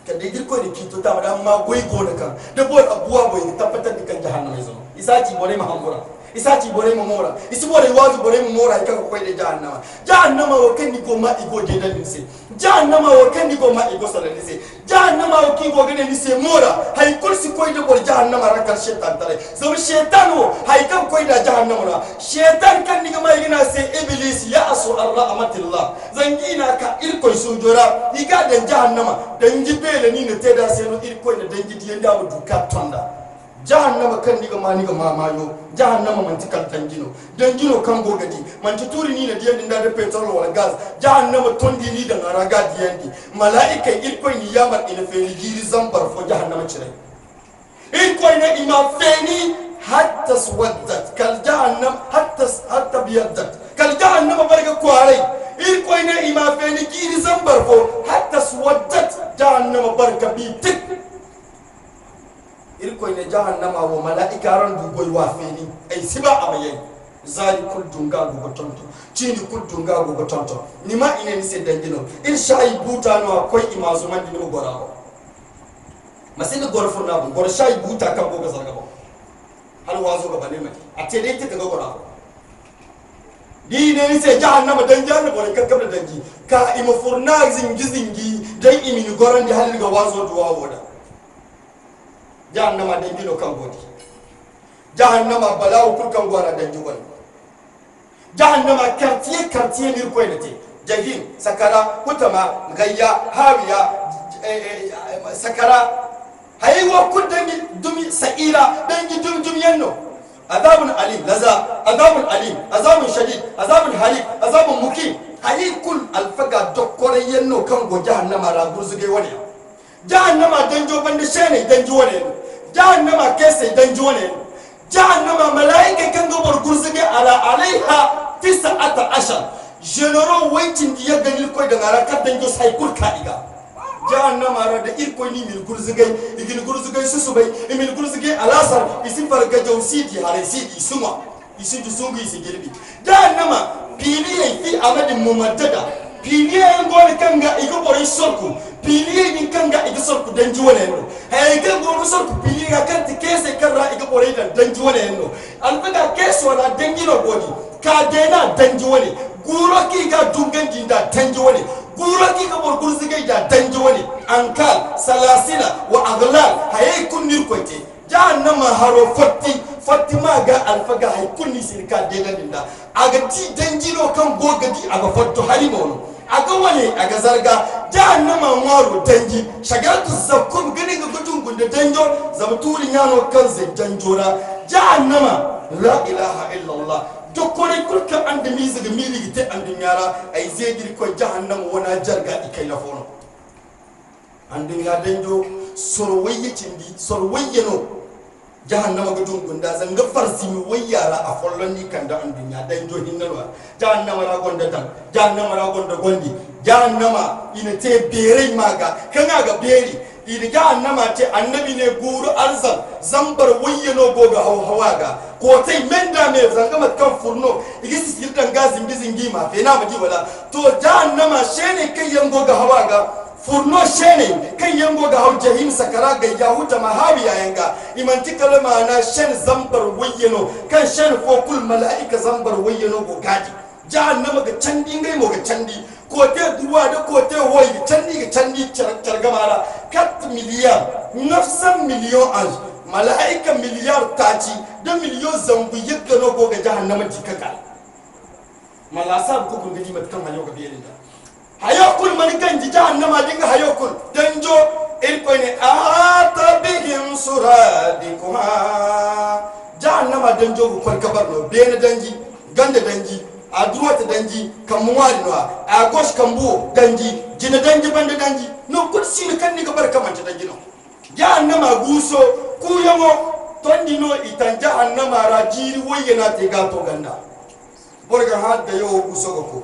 kan da girko da kito ta madan ma goi go da kan da bor abuwa boy tabbatar da kan jahannama zai isaci bore mahambura isati bore mamora isi bore wazu bore mamora kan ko da jahannama wa kan ni ko ma igo de dan se jahannama wa kan ni ko ma igo sala ni se jahannama wa kin go gane ni se mora hay kursi ko da bore jahannama rakal shaytan tare so shaytan wo hay kan ko da jahannama na shaytan kan ni ma igina se iblis ya asu rahmatillah zangina ka irko sujura iga da jahannama dan jibele ni ne te da se no irko ne dan jidi yanda mu duka tonda jahannama kan niga mamayo jahannama mantikal dangino kan gogadi manti turi ni na diyan da petrol wala gas jahannama tondi ni da ngaraga diyan malaika irko ni yamar ina feni giri zambar fo jahannama cire irko ina ima feni hatta swaddat kal jahannam hatta biyaddat kal jahannama barga kwarai irko ina ima feni giri zambar fo hatta swaddat jahannama barka bitik irko ne jahannama wa malaika ran dugoi wa feni ai siba amaye zali kul dunga go tonto chini kul dunga go tonto ni ma ine ni se dangino irshai buta no akwai imazu man dinu gorawo masin gorfo na bu gor shai buta kan go ga zarga ba hal wazo ga bane mai ate dai take ga gorawo di ne ni se jahannama dan janna bore kakkab da dangi ka ima furna zingi dan imi ni goran di hal ga wazo duwa woda jahannama dan gino kan godi jahannama balawu kul kan gora dan jubal jahannama quartier ni ko enete jahim sakara kutama gayya hawiya sakara haywa kudangi dumi sa'ira dangi dum yanno azabun alim laza azabun alim azabun shadid azabun halik azabun mukim hayi kul alfaga dokkore yenno kan go jahannama ra gurzuge wani jahannama danjo bande shene danjo wani jahannama kese danjo wani jahannama malaika kan go bor gurzuge ala alaiha 19 general waiting ya ganil koy da ngara ka danjo sai kul kaiga jahannama ra da irko ni min gurzugai igin gurzugai susubai min gurzugai alasar isin farga jawsidi harisidi suma isin dusungu isi girbi jahannama pili fi amadin mumaddada pili ngol kanga igo boy sorku pili din kanga igo sorku danji wala no hay ga go sorku pili ga kanti kese karra igo boy dan danji wala no alfaga keso wala dangi no godi ka dena danji wala guro ki ga dungan jinda danji wala guro ki ga bor gurzigai da danji wala ankal salasila wa aghlal hay kunnir kote jahannama haro fatima ga alfaga hay kunni sirka dena dinda aga ti danjino kan gogadi aga fatto harimono aga wale aga zarga jahannama waro danji shagaratu zakkum ganin ga gudun gunda danjo zabturi nyano kan zai danjora jahannama la ilaha illallah dokore kulka ande mizi ga mili gite ande nyara ay zedir ko jahannama wana jarga ikai la fono ande ya danjo sorwaye cindi sorwaye no jahannama gudun gunda zanga farsi mi wayara a follon ni kan da an dunya dan jo hinnalwa jahannama ra gonda tan jahannama ra gonda gondi jahannama ina te bere maga kana ga beri ina jahannama te annabi ne guru arzan zambar wayyano goga hawaga ko tai menda me zanga mat kan furno igisi sildan gazin bizingi ma fe na maji wala to jahannama shene kai yango ga hawaga furno shene kan yango ga hau jahim sakara ga yahuta mahawiya yanga imanti kalma na shen zambar wayyano kan shen ko kul malaika zambar wayyano go gaji jahannama ga candi ngai mo ga candi ko te duwa da ko te hoyi candi ga candi chargamara 4 miliyan 900 miliyon an malaika miliyar taci da miliyon zambu yadda no go ga jahannama jikaka malasa ko kun gani mat kan hayo ga biyin da hayokul man ganji jahannama dinga hayokul danjo irkoine ata bihim suradikuha jahannama danjo ko kabar no bena danji ganda danji adruwata danji kamuwari no a gosh kambu danji jina danji banda danji no kursi ne kan ni gabar kamanta danji no jahannama guso ku yamo tondi no itan jahannama rajiri wayena te gato ganda borga hadda yo guso ko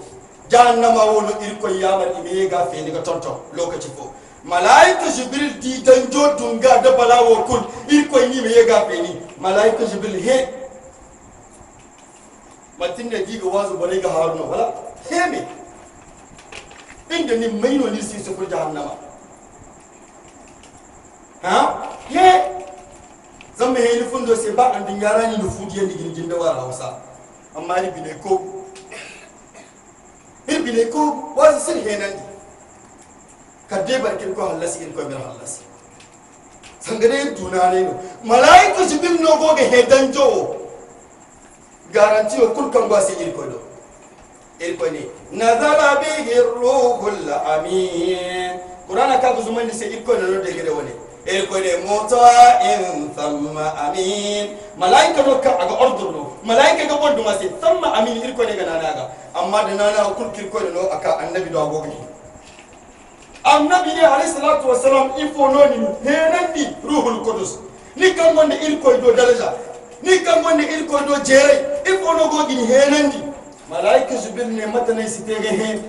jahannama wono irko yamar ime ga fe ni ga tonto lokaci fo malaika jibril di danjo dunga da balawo kun irko ni me ga fe ni malaika jibril he matin da giga wazu bare ga haruna wala he me inda ni maino ni si su jahannama ha he zamme he ni fundo se ba an dingara ni fudiye ni gindin da wara hausa amma ni bine ko bile ko wazi sir henandi kadde barkin ko halasi in ko ber halasi sangare dunane no malaika jibril no go ge hedanjo garanti o kul kan basi il ko do il ko ni nazala bihi ruhul amin qur'ana ka buzuman se il ko no de gere woni il ko ne mota in thumma amin malaika no ka aga order no malaika ga bondu masi thumma amin il ko ne ga nanaga amma da nana kul kirko no aka annabi do agogi annabi ne alayhi salatu wassalam ifo no ni henandi ruhul qudus ni kan wonde il ko do daraja ni kan wonde il ko do jere ifo no gogi henandi malaika jibril ne matane sitege he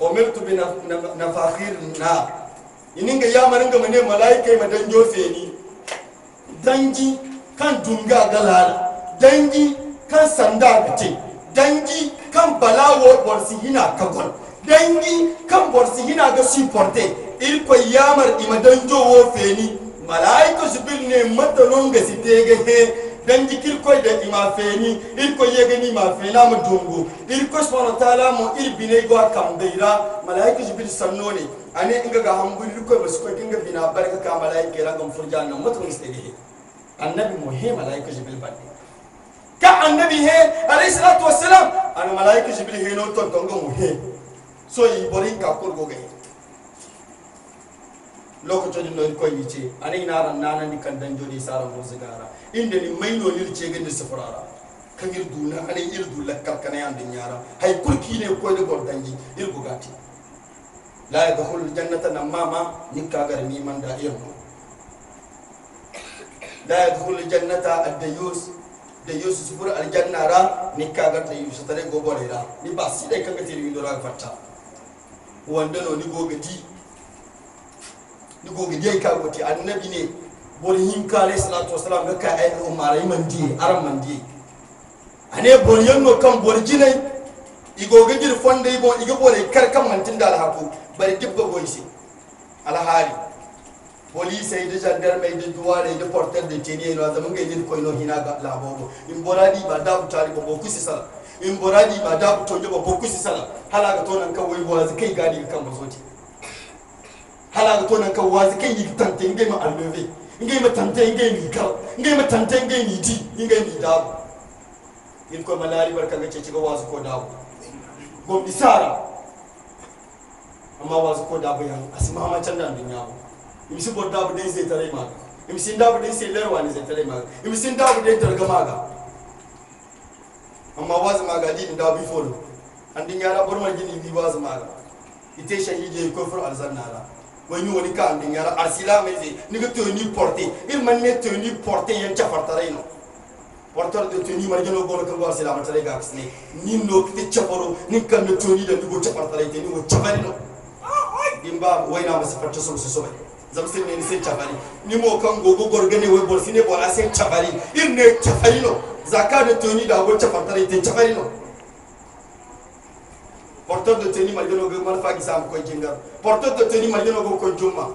umirtu bi nafakhir na ininga yamaringa mane malaika ma danjo feni dangi kan dunga galala dangi kan sanda bite dangi kan balawo borsi hina kagon dangi kan borsi hina ga supporte il ko yamar imadanjo wo feni malaika jibril ne matanon ga sitege he dangi kil ko da ima feni il ko yega ni ma fena mu dungu il ko subhanahu ta'ala mo il bine go kam deira malaika jibril sannone ane inga ga hambul ko basu ko kinga bina barka ka malaika rangam furjan no matanon sitege annabi mo he malaika jibril bande ka annabi he alayhi salatu wassalam ana malaika jibril he no to tongo mu he so yi borin ka kurgo ge lokacin da ko yice ani naran nanan ni kan dan jodi sara mo zigara inda ni mai no ni ce gani sufurara kan irduna ani irdu lakkal kana yan dunyara hay kurki ne ko da bordangi irgu gati la yadkhulul jannata namama ni kagar ni man da irmu la yadkhulul jannata ad-dayus dayus sufur aljanna ra ni kagar ta yusha tare gobore ra ni ba si dai kan gati ni dora fatta wanda no ni gogati ni gogati ai ka goti annabi ne bori hin kale salatu wassalam ga ka ai umara mandi aran mandi ane bori yanno kan bori jinai igoga jir fonde igo igo bore kar kan mantin da alhaku bari dibba boyse alhari police ay de gendarme ay de douane de porteur de tenir no zaman ngay jir ko no hina ga labobo imboradi ba da butari bo kusi sala imboradi ba da butonje bo kusi sala hala ga to nan kan wai wazi kai gadi kan bazoti hala ga to nan kan wazi kai yi tante ngay ma almeve ngay ma tante ngay ni kal ngay ma tante ngay ni di ngay ni dawo in ko malari barka ga ce ci ga wazi ko dawo gom isara amma wazi ko dawo yan asma ma can da dunya imisi borda bu dai zai tare ma imisi da bu dai sai lerwa ne zai tare ma imisi da bu dai targa maga amma wazi maga din da bi folo andin yara borma gini bi wazi maga ite shahije ko fur alzannara wani wani ka andin yara arsila mai zai ni ga to ni porter il man ne to ni porter yan chafartare no porteur de tenue marjano bolo kan war sila matare ga xne ni no kite chaporo ni kan no toni da dugo chafartare te ni wo chabari no dimba wayna ma sifarta so so zamsin ne sai chabari ni mo kan gogo gorgane way bol sine bola sai chabari irne chabari no zakka de toni da go chafartare te chabari no porteur de tenue marjano go man fa gi sam ko jingar porteur de tenue marjano go ko jumma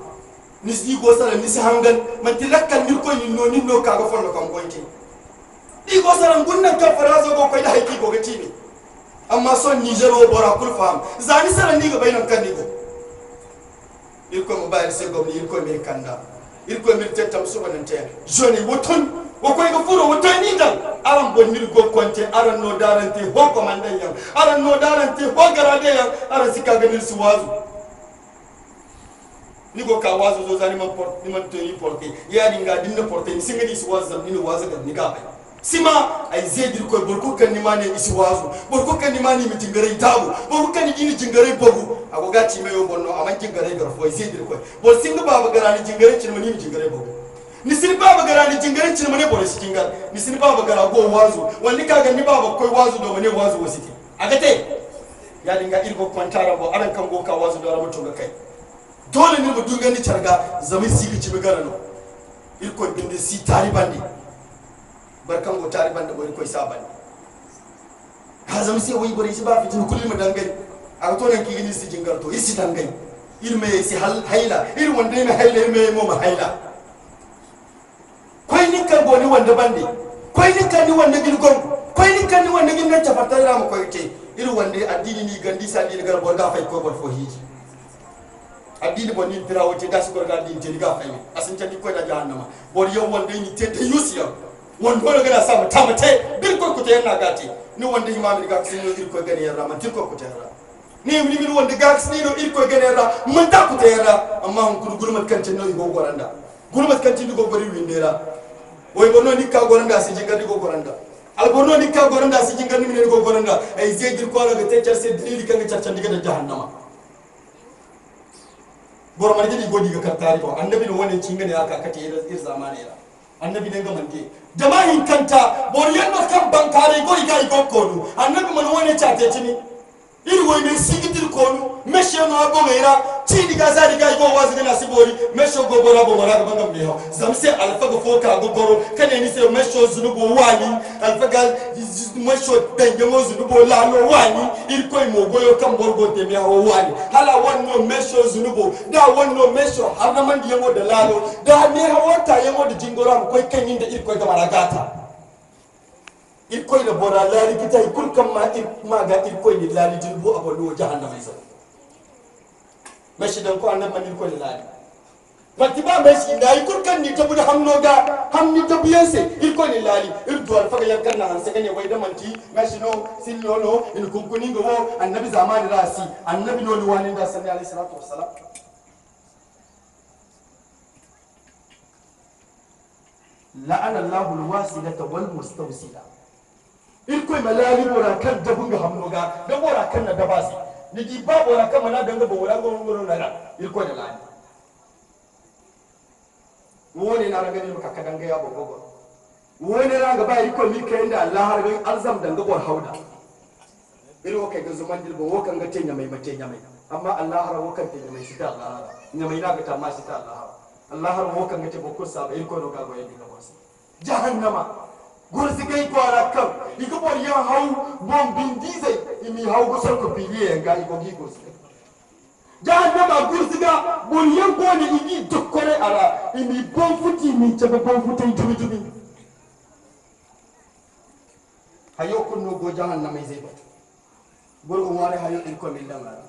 nisdi go sala nisi hangal man tilakkan ni ko ni no ka go follo kam ko igo saran gunnan ka farazo go koy da haiki go gati ne amma son Niger o bora kul fam zani saran ni go bainan kan ni go irko mobile se go ni irko me kanda irko mir tetam subanan te joni woton go koy go furo woton ni dal aran bonnir go konte aran no darante ho komandan yam aran no darante ho garade yam aran sika ganir suwazu ni go ka wazu zo zani man port ni man to yi porte ya dinga dinna porte ni singa ni suwazu ni wazu ga ni ga bai sima ay zedir ko borko kan ni mane isi wazu borko kan ni mane mi jingare tabu borko kan ni jingare bogu ago gati meyo bonno aman jingare garfo ay zedir ko bol singa baba garani jingare cin mani mi jingare bogu ni sin baba garani jingare cin mani bol si jingal ni sin baba gara go wazu wani kaga ni baba koy wazu do mane wazu wasiti agate ya dinga irgo kwantara bo aran kan go ka wazu do ramato ga kai dole ni mu dunga ni charga zami sigi ci bigarano irko dinde si taribandi barkan go tariban da boy koy saban hazam sai wai bore shi ba fitin kullum dangai a to nan kigini si jingar to isi dangai irme si haila ir wanda ne haila irme mo ma haila koy ni kan goni wanda bande koy ni kan ni wanda gil gon koy ni kan ni wanda gil na tafatar ra mo koy te ir wanda addini ni gandi sa di gar bo ga fay ko bor fo hiji addini bo ni tirawo te gas ko ga di te ga fay asin tan ko da jahannama bor yow wanda ni te te yusiya wanda wala gana sa mata mate bir ko kute yana gati ni wanda imam ga ksin no ir ko gane yara man tir ko kute yara ni mi wanda ga ksin no ir ko gane yara man ta kute yara amma hun kun gurmat kan tin no go goranda gurmat kan tin go gori windera way bonno ni ka goranda si jinga go goranda al bonno ni ka goranda si jinga ni go goranda ay zedir ko la ga te charse dili kan ga charchan diga da jahannama bor mar jidi godi ga kartari ko annabi no wonen cinga ne aka kate ir zamane ya annabi ne ga mante jama'in kanta boriyan no kan bankare go iga igo kodu annabi man wone chate tini iri woy me sigitir kodu meshe no abo meira ti diga za diga igo wazi na sibori meshe go bora bo bora ga bangam ne ho zamse alfa go foka go goro kane ni se meshe zunubo wani alfa ga meshe denge mo zunubo la no wani iri koy mo goyo kan borgo te mi ho wani hala wonno meshe zunubo da wonno meshe harna man di yemo da lalo da ne hawata yemo da jingora ko koy kan yinda iri koy ga maragata irkoy da bora lali kita ikul kam ma ga irkoy ni lali dilbo abalo jahannama isa mashi dan ko annabi man irkoy lali matiba mashi da ikul kan ni tabu da hamno ga hamni tabu yanse irkoy ni lali irdu al faga yankan na hanse kane wai da manti mashi no sillo no in kunkuni go annabi zamani rasi annabi no wani da sallallahu alaihi wassalam la'ana Allahu alwasilata wal mustawsila irko malali bora kan dabunga hamnoga da bora kan na dabasi niji ba bora kan mana danga bora ngoro na irko da lani woni na ragani maka kadanga ya bogo woni na ga ba irko mi kai inda Allah har ga alzam danga bor hauda iro kai ga zuman dilbo wo kan ga tenya mai matenya mai amma Allah har wo kan tenya mai sita Allah nya mai na ga ta ma sita Allah har wo kan ga te bokko sa irko no ga go yadi ga bosi jahannama gursi kai ko rakam iko bor ya hau bom bin dizai imi hau go sar ko biliye ga iko gi gursi jahannama gursi ga bor yan ko ni igi dokkore ara imi bom futi mi tabe bom futai tubi hayo kunno go jahannama zai ba gorgo wale hayo irko min dangara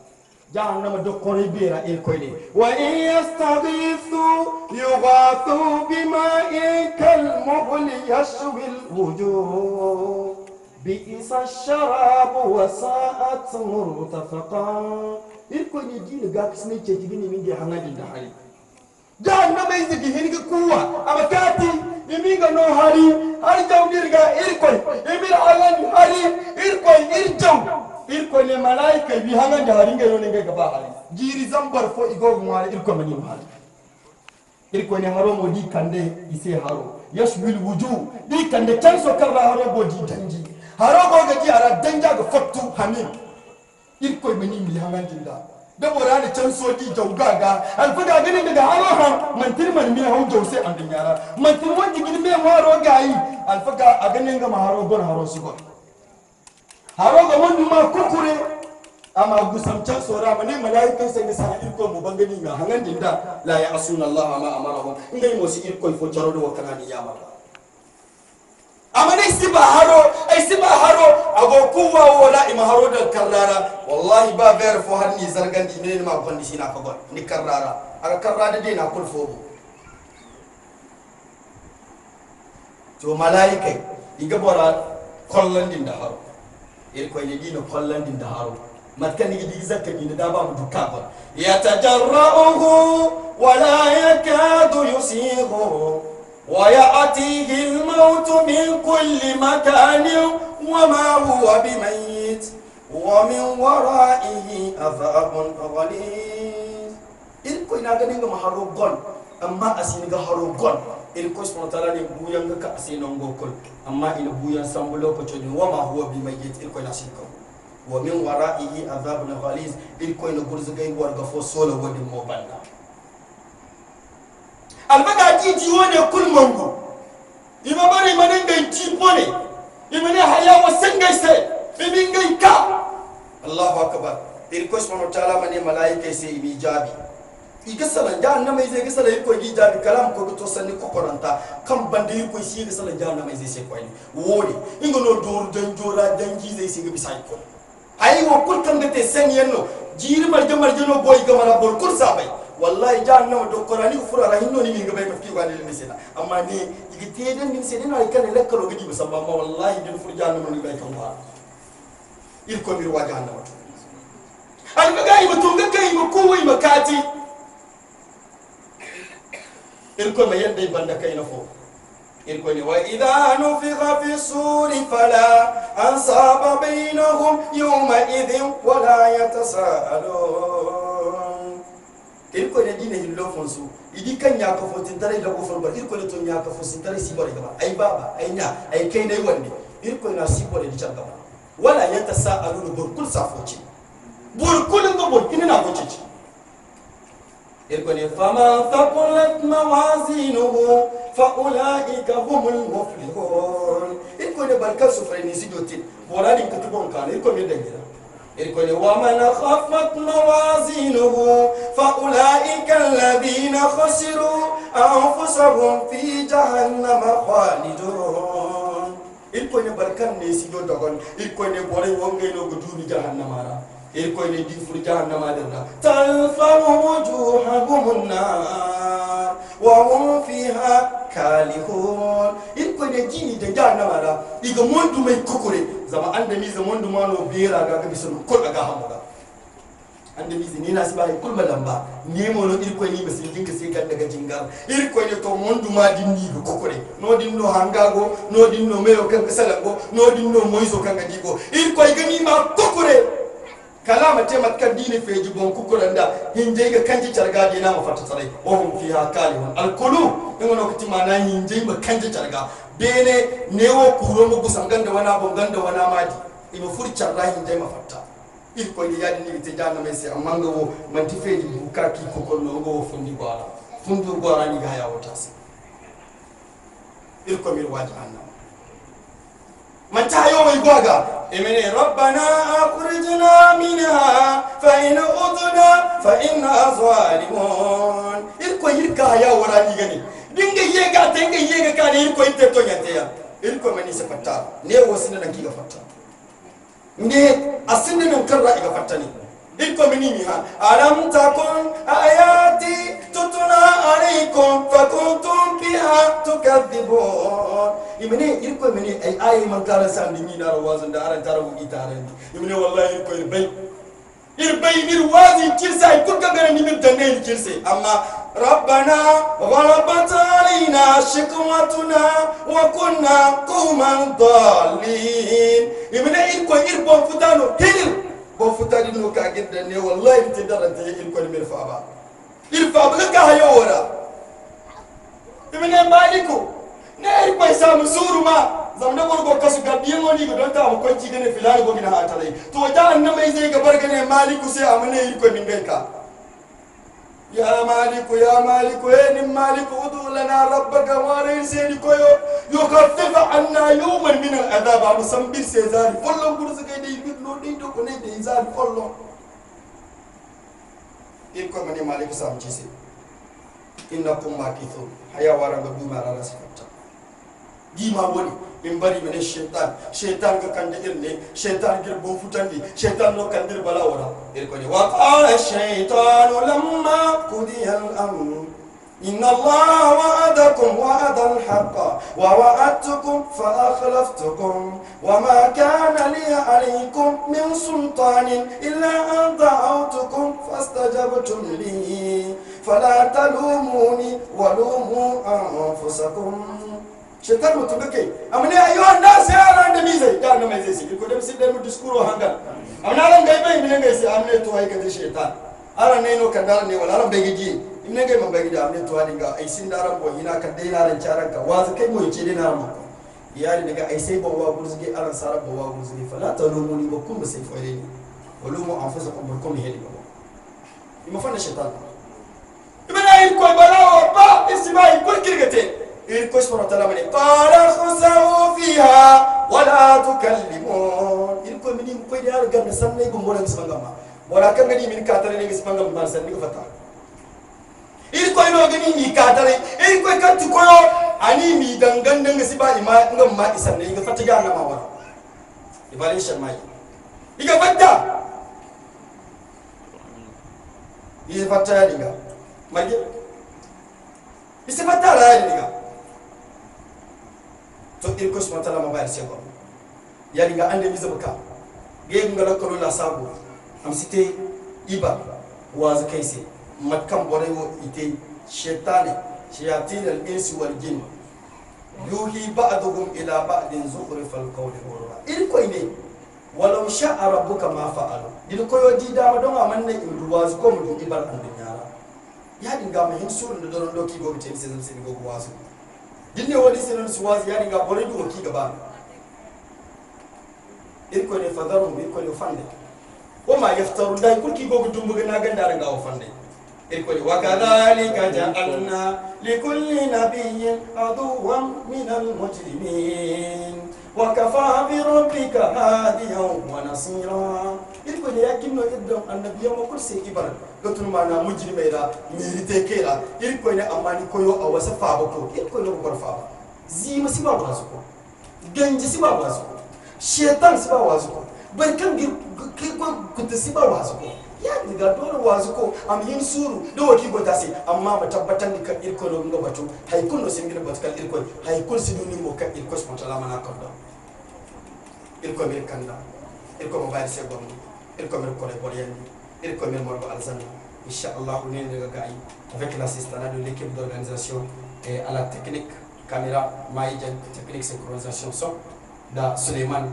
jahannama dokkore bira irko ne wa in yastaghithu yughathu bima'in kalmuhli yashwi alwujuh bi'sa ash-sharabu wa sa'at murtafaqan irko ne dina ga kisne ce gini min da hangadin da hari jahannama izigi hinga kuwa abakati iminga no hari jawdirga irko imir alani hari irko irjaw irko ne malaika bi hangan da haringa yo ne ga ba hali jiri zambar fo igo ngwale irko mani hali irko ne haro mo di kande ise haro yashbil wujuh di kande chanso karra haro bo di danji haro go ga ji ara danja ga fattu hamin irko mani mi hangan dinda da bora ne chanso di jawgaga alfaga ganin daga haro ha mantir man mi hawo jawse an dinyara mantir wonji gini me haro gayi alfaga a ganin ga haro gon haro su gon haro ga wani ma kukure amma gusamcan sora mane malaikai sai ne sa irko mu bangani ga hangan dinda la ya asuna Allah ma amarahum ngai mo si irko fo jaro do wakana ni yama amane siba haro ago kuwa wala ima haro da karrara wallahi ba ber fo hanni zargandi ne ma gondi sina ko gon ni karrara aga karrada de na kul fo to malaikai iga bora kollan dinda haro irko ne dino kollan din da haro matkan ni digi zakka ni da ba mu dukka ba ya tajarruhu wa la yakadu yusighu wa ya'tihi al-maut min kulli makan wa ma huwa bimayyit wa min wara'ihi adhabun ghalid irko ina ganin ga haro gon amma asini ga haro gon irko subhanahu wa ta'ala ne buyan ga ka asinon gokol amma ina buyan sambulo ko toni wa ma huwa bimayyit irko ina shikko wa min wara'ihi adhabun ghalid irko ina gurzugai warga fo solo wodi mo banda albaga titi wone kulmongo ima bari manen gai tipone ima ne haya wasangai se imin gai ka Allahu akbar irko subhanahu wa ta'ala mane malaika se ibi jabi igasala jahannama zai gasala irko gijabi kalam ko to sanni ko koranta kam bande irko shi gasala jahannama zai se koyi woni ingono dor dan jora dangi zai se bisai ko ai wo kul kan gate sen yenno jiri marjano boy gamara bor kul sabai wallahi jahannama do korani fura rahinno ni minga bay mafki wali ni sena amma ni igite den min sena na kan lekkalo gidi musamma wallahi den fur jahannama ni bay kan wa irko mir wa jahannama al bagai mutunga kai mu kuwi makati irko ma yende banda kayna fo irko ni wa idha nufikha fi suri fala ansaba bainahum yawma idhin wala yatasaalun irko ne dina hillo fonsu idi kan ya ka fotin tare da gofar ba irko ne to ya ka fotin tare si bore gaba ai baba ai nya ai kai dai wande irko na si bore di can gaba wala yatasaalun burkul safoci burkul ga burkin na goci irkoni fama thaqulat mawazinuhu fa ulaika humul muflihun irkoni barka sufrani sidotin boradi katubon kan irkoni dangira irkoni wa man khaffat mawazinuhu fa ulaika alladhina khasiru anfusahum fi jahannama khalidun irkoni barkan ne sido dogon irkoni bore wonge no guduni jahannama irko ne di fur jahannama darna talfaru wujuhahum an-nar wa hum fiha kalihun irko ne jini da jahannama da iga mondu mai kokore zama anda mi za mondu mano bera ga bisun ko daga hamuga ande bizi ni nasi bayi kulma lamba ni mo no irko ni basi jinga se ganda ga jingar irko ni to mondu ma dinni go kokore no dinno hangago no dinno meyo kan kasalango no dinno moizo kan gadigo irko gani ma kokore kalama te matkan dini feji bon kukuranda hinje ga kanji charga dina ma fata tare o hum fiha kalihun alqulu ngono kiti mana hinje ma kanji charga bene newo kuro mo busanganda wana bonganda wana madi ibo furi charra hinje ma fata irko ni yadi ni te janna mesi amanga wo manti feji buka ki kokolno ngo fundi gwara fundu gwara ni ga ya wotasi irko mir wajana من تايوم يقوغا إمني ربنا أخرجنا منها فإن أذنا فإنا ظالمون إلكو يلقى يا وراني غني دينغ ييغا تنغ ييغا كان إلكو يتتو ينتيا إلكو مني سفتا نيو وسنة نكيغا فتا ني أسنة نكرا إغا فتاني إلكو مني ميها ألم تكن آياتي تتلى عليكم فكنتم بها تكذبون imene irko mene ay ay man kala sandi mi daro wazan da aran tarabu gitaran imene wallahi irko irbay mir wazi kirsa ko gagara ni mir danne kirse amma rabbana ghalabat alaina shiqwatuna wa kunna qauman dallin imene irko futano hil bo futadi no ka gidda ne wallahi tidarante irko mir faaba irfa ba ka hayora imene maliku ne ko samu suruma zamda gorgo kasu gadiyen woni go don ta ko ci gane filani go gina atalai to da annama zai gabar gane maliku sai amane ko min gaika ya maliku ni maliku udu lana rabbaka wa laysa likoyo yukaffif anna yawman min al'adab musambir sai zari follon gudu su kai dai bidno dai to ko ne dai zari follon ko mane maliku samu ci sai innakum makithun haya waranga duma rara sifata gima woni in bari mene shaitan ga kan dir ne shaitan gir bon futandi shaitan no kan dir bala wala ir ko ni wa qala shaytan lamma qudiya al-amr inna allaha wa'adakum wa'ada al-haqqa wa wa'adtukum fa akhlaftukum wa ma kana li alaykum min sultanin illa an da'awtukum fastajabtum li fala talumuni wa lumu anfusakum shaitan mutum kake amne ayo anda sai ran da mize ya na mai zai ko da sai da mu diskuro hangal amna ran gai bai minen gai sai amne to ai ka shaitan aran ne no kandara ne wala ran bai gidi imne gai man bai gidi amne to ani ga ai sin daran bo ina kan dai ran charan ka wazu kai mo yace dai na ran ko iyali daga ai sai bawa gurzge aran sarab bawa gurzge fala talumuni ba kun sai fare ni walumu anfusakum barkum hedi ba ima fa shaitan ibana ai ko balawo ba ismai ko kirgate إلكو سبحانه وتعالى من قال خسوا فيها ولا تكلمون إلكو مني مكوي ديار قبل سنة يقوم بولا مسمعنا ولا كان غني من كاتر اللي مسمعنا بمارسن نيجو فتا إلكو إنه غني مي كاتر إلكو كان تقول أني مي دعان سبا إما إنغام ما إسمع نيجو فتا جانا ما ورا إبالي شماي نيجو فتا نيجو فتا نيجو ماجي بس فتا لا نيجو to irko subhanahu wa ta'ala mabayar sego yali nga ande mizabaka ge ngala ko la sabu am site iba waz kaise makam bore wo ite shaytani shayatin al-insi wal jinn yuhi ba'duhum ila ba'din zukhrifal qawli ghurra irko ine walau sha'a rabbuka ma fa'alu dil ko yo dida ma don amanne in waz ko mu ibar an dunyara ya dinga ma hin surun da don doki go bitin sai zan go wazu dinne wani sinan suwazi ya dinga bore du ki gaba irko ne fadaru irko ne fande o ma yaftaru dai kulki go gudum buga na ganda ranga o fande irko ne wa kadhalika ja'alna likulli nabiyyin aduwwan minal mujrimin wa kafa bi rabbika hadiyan wa nasira irko ne yakinno iddam annabiyyan ko kursi ibar gotun mana mujrimai da mirite kera irko ne amma ni koyo a wasa fa bako irko ne bar fa zi masiba wasu ko ganji siba wasu ko shetan siba wasu ko barkan ki ko kuta siba wasu ko ya diga dole wasu ko am yin suru da waki gota sai amma ba tabbatan ni kan irko no ngo batu hay kun no singina batkal irko hay kun siduni mo kan irko subhanahu mana ko da irko be kanda irko mo bayar se gon irko me ko le boriyan irko mel morgo alzanna inchallah ni daga gaay avec l'assistance de l'équipe d'organisation et à la technique caméra maïdjan technique synchronisation son da Suleiman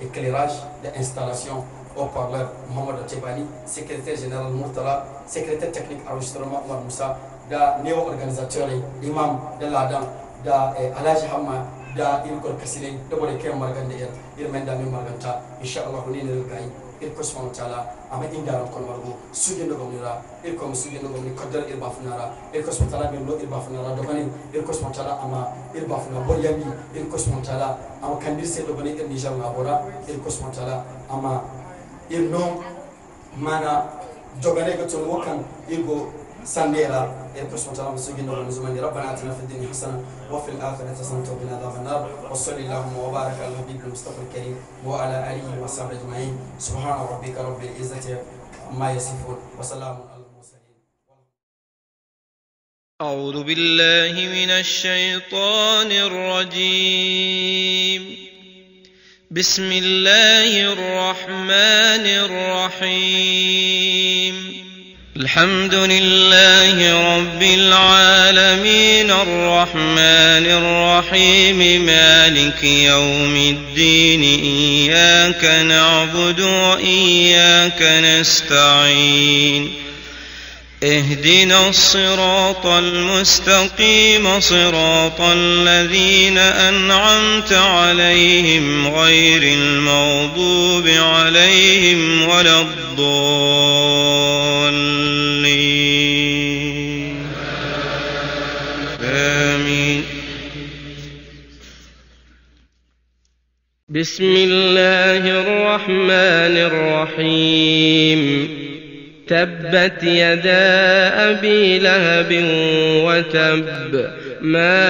éclairage d'installation haut-parleur Mohamed Tebani secrétaire général Murtala secrétaire technique enregistrement Omar Moussa da néo organisateur imam de ladan da Alhaji Hamma da irko kasile da bore kay margande irmen da min marganta inchallah ni daga gaay irko subhanahu wa ta'ala ama indaro kon margo sujendo gomira irko sujendo gomni kodar irba funara irko subhanahu wa ta'ala min lo irba funara do bani irko subhanahu wa ta'ala ama irba funara bol yami irko subhanahu wa ta'ala ama kandir se do bani irni jaw ngabora irko subhanahu wa ta'ala ama irno mana jogane go to wokan irgo سنديرا يركز وتعالى مسجين ونزمن ربنا آتنا في الدنيا حسنة وفي الآخرة حسنة وقنا عذاب النار وصلى اللهم وبارك على الحبيب المصطفى الكريم وعلى آله وصحبه أجمعين سبحان ربك رب العزة عما يصفون وسلام على المرسلين. أعوذ بالله من الشيطان الرجيم. بسم الله الرحمن الرحيم. الحمد لله رب العالمين الرحمن الرحيم مالك يوم الدين إياك نعبد وإياك نستعين اهدنا الصراط المستقيم صراط الذين أنعمت عليهم غير المغضوب عليهم ولا الضالين آمين. بسم الله الرحمن الرحيم. تبت يدا أبي لهب وتب ما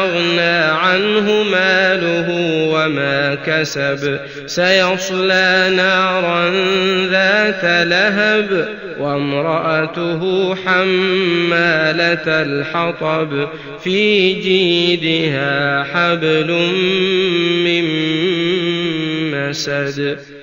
أغنى عنه ماله وما كسب سيصلى نارا ذات لهب وامرأته حمالة الحطب في جيدها حبل من مسد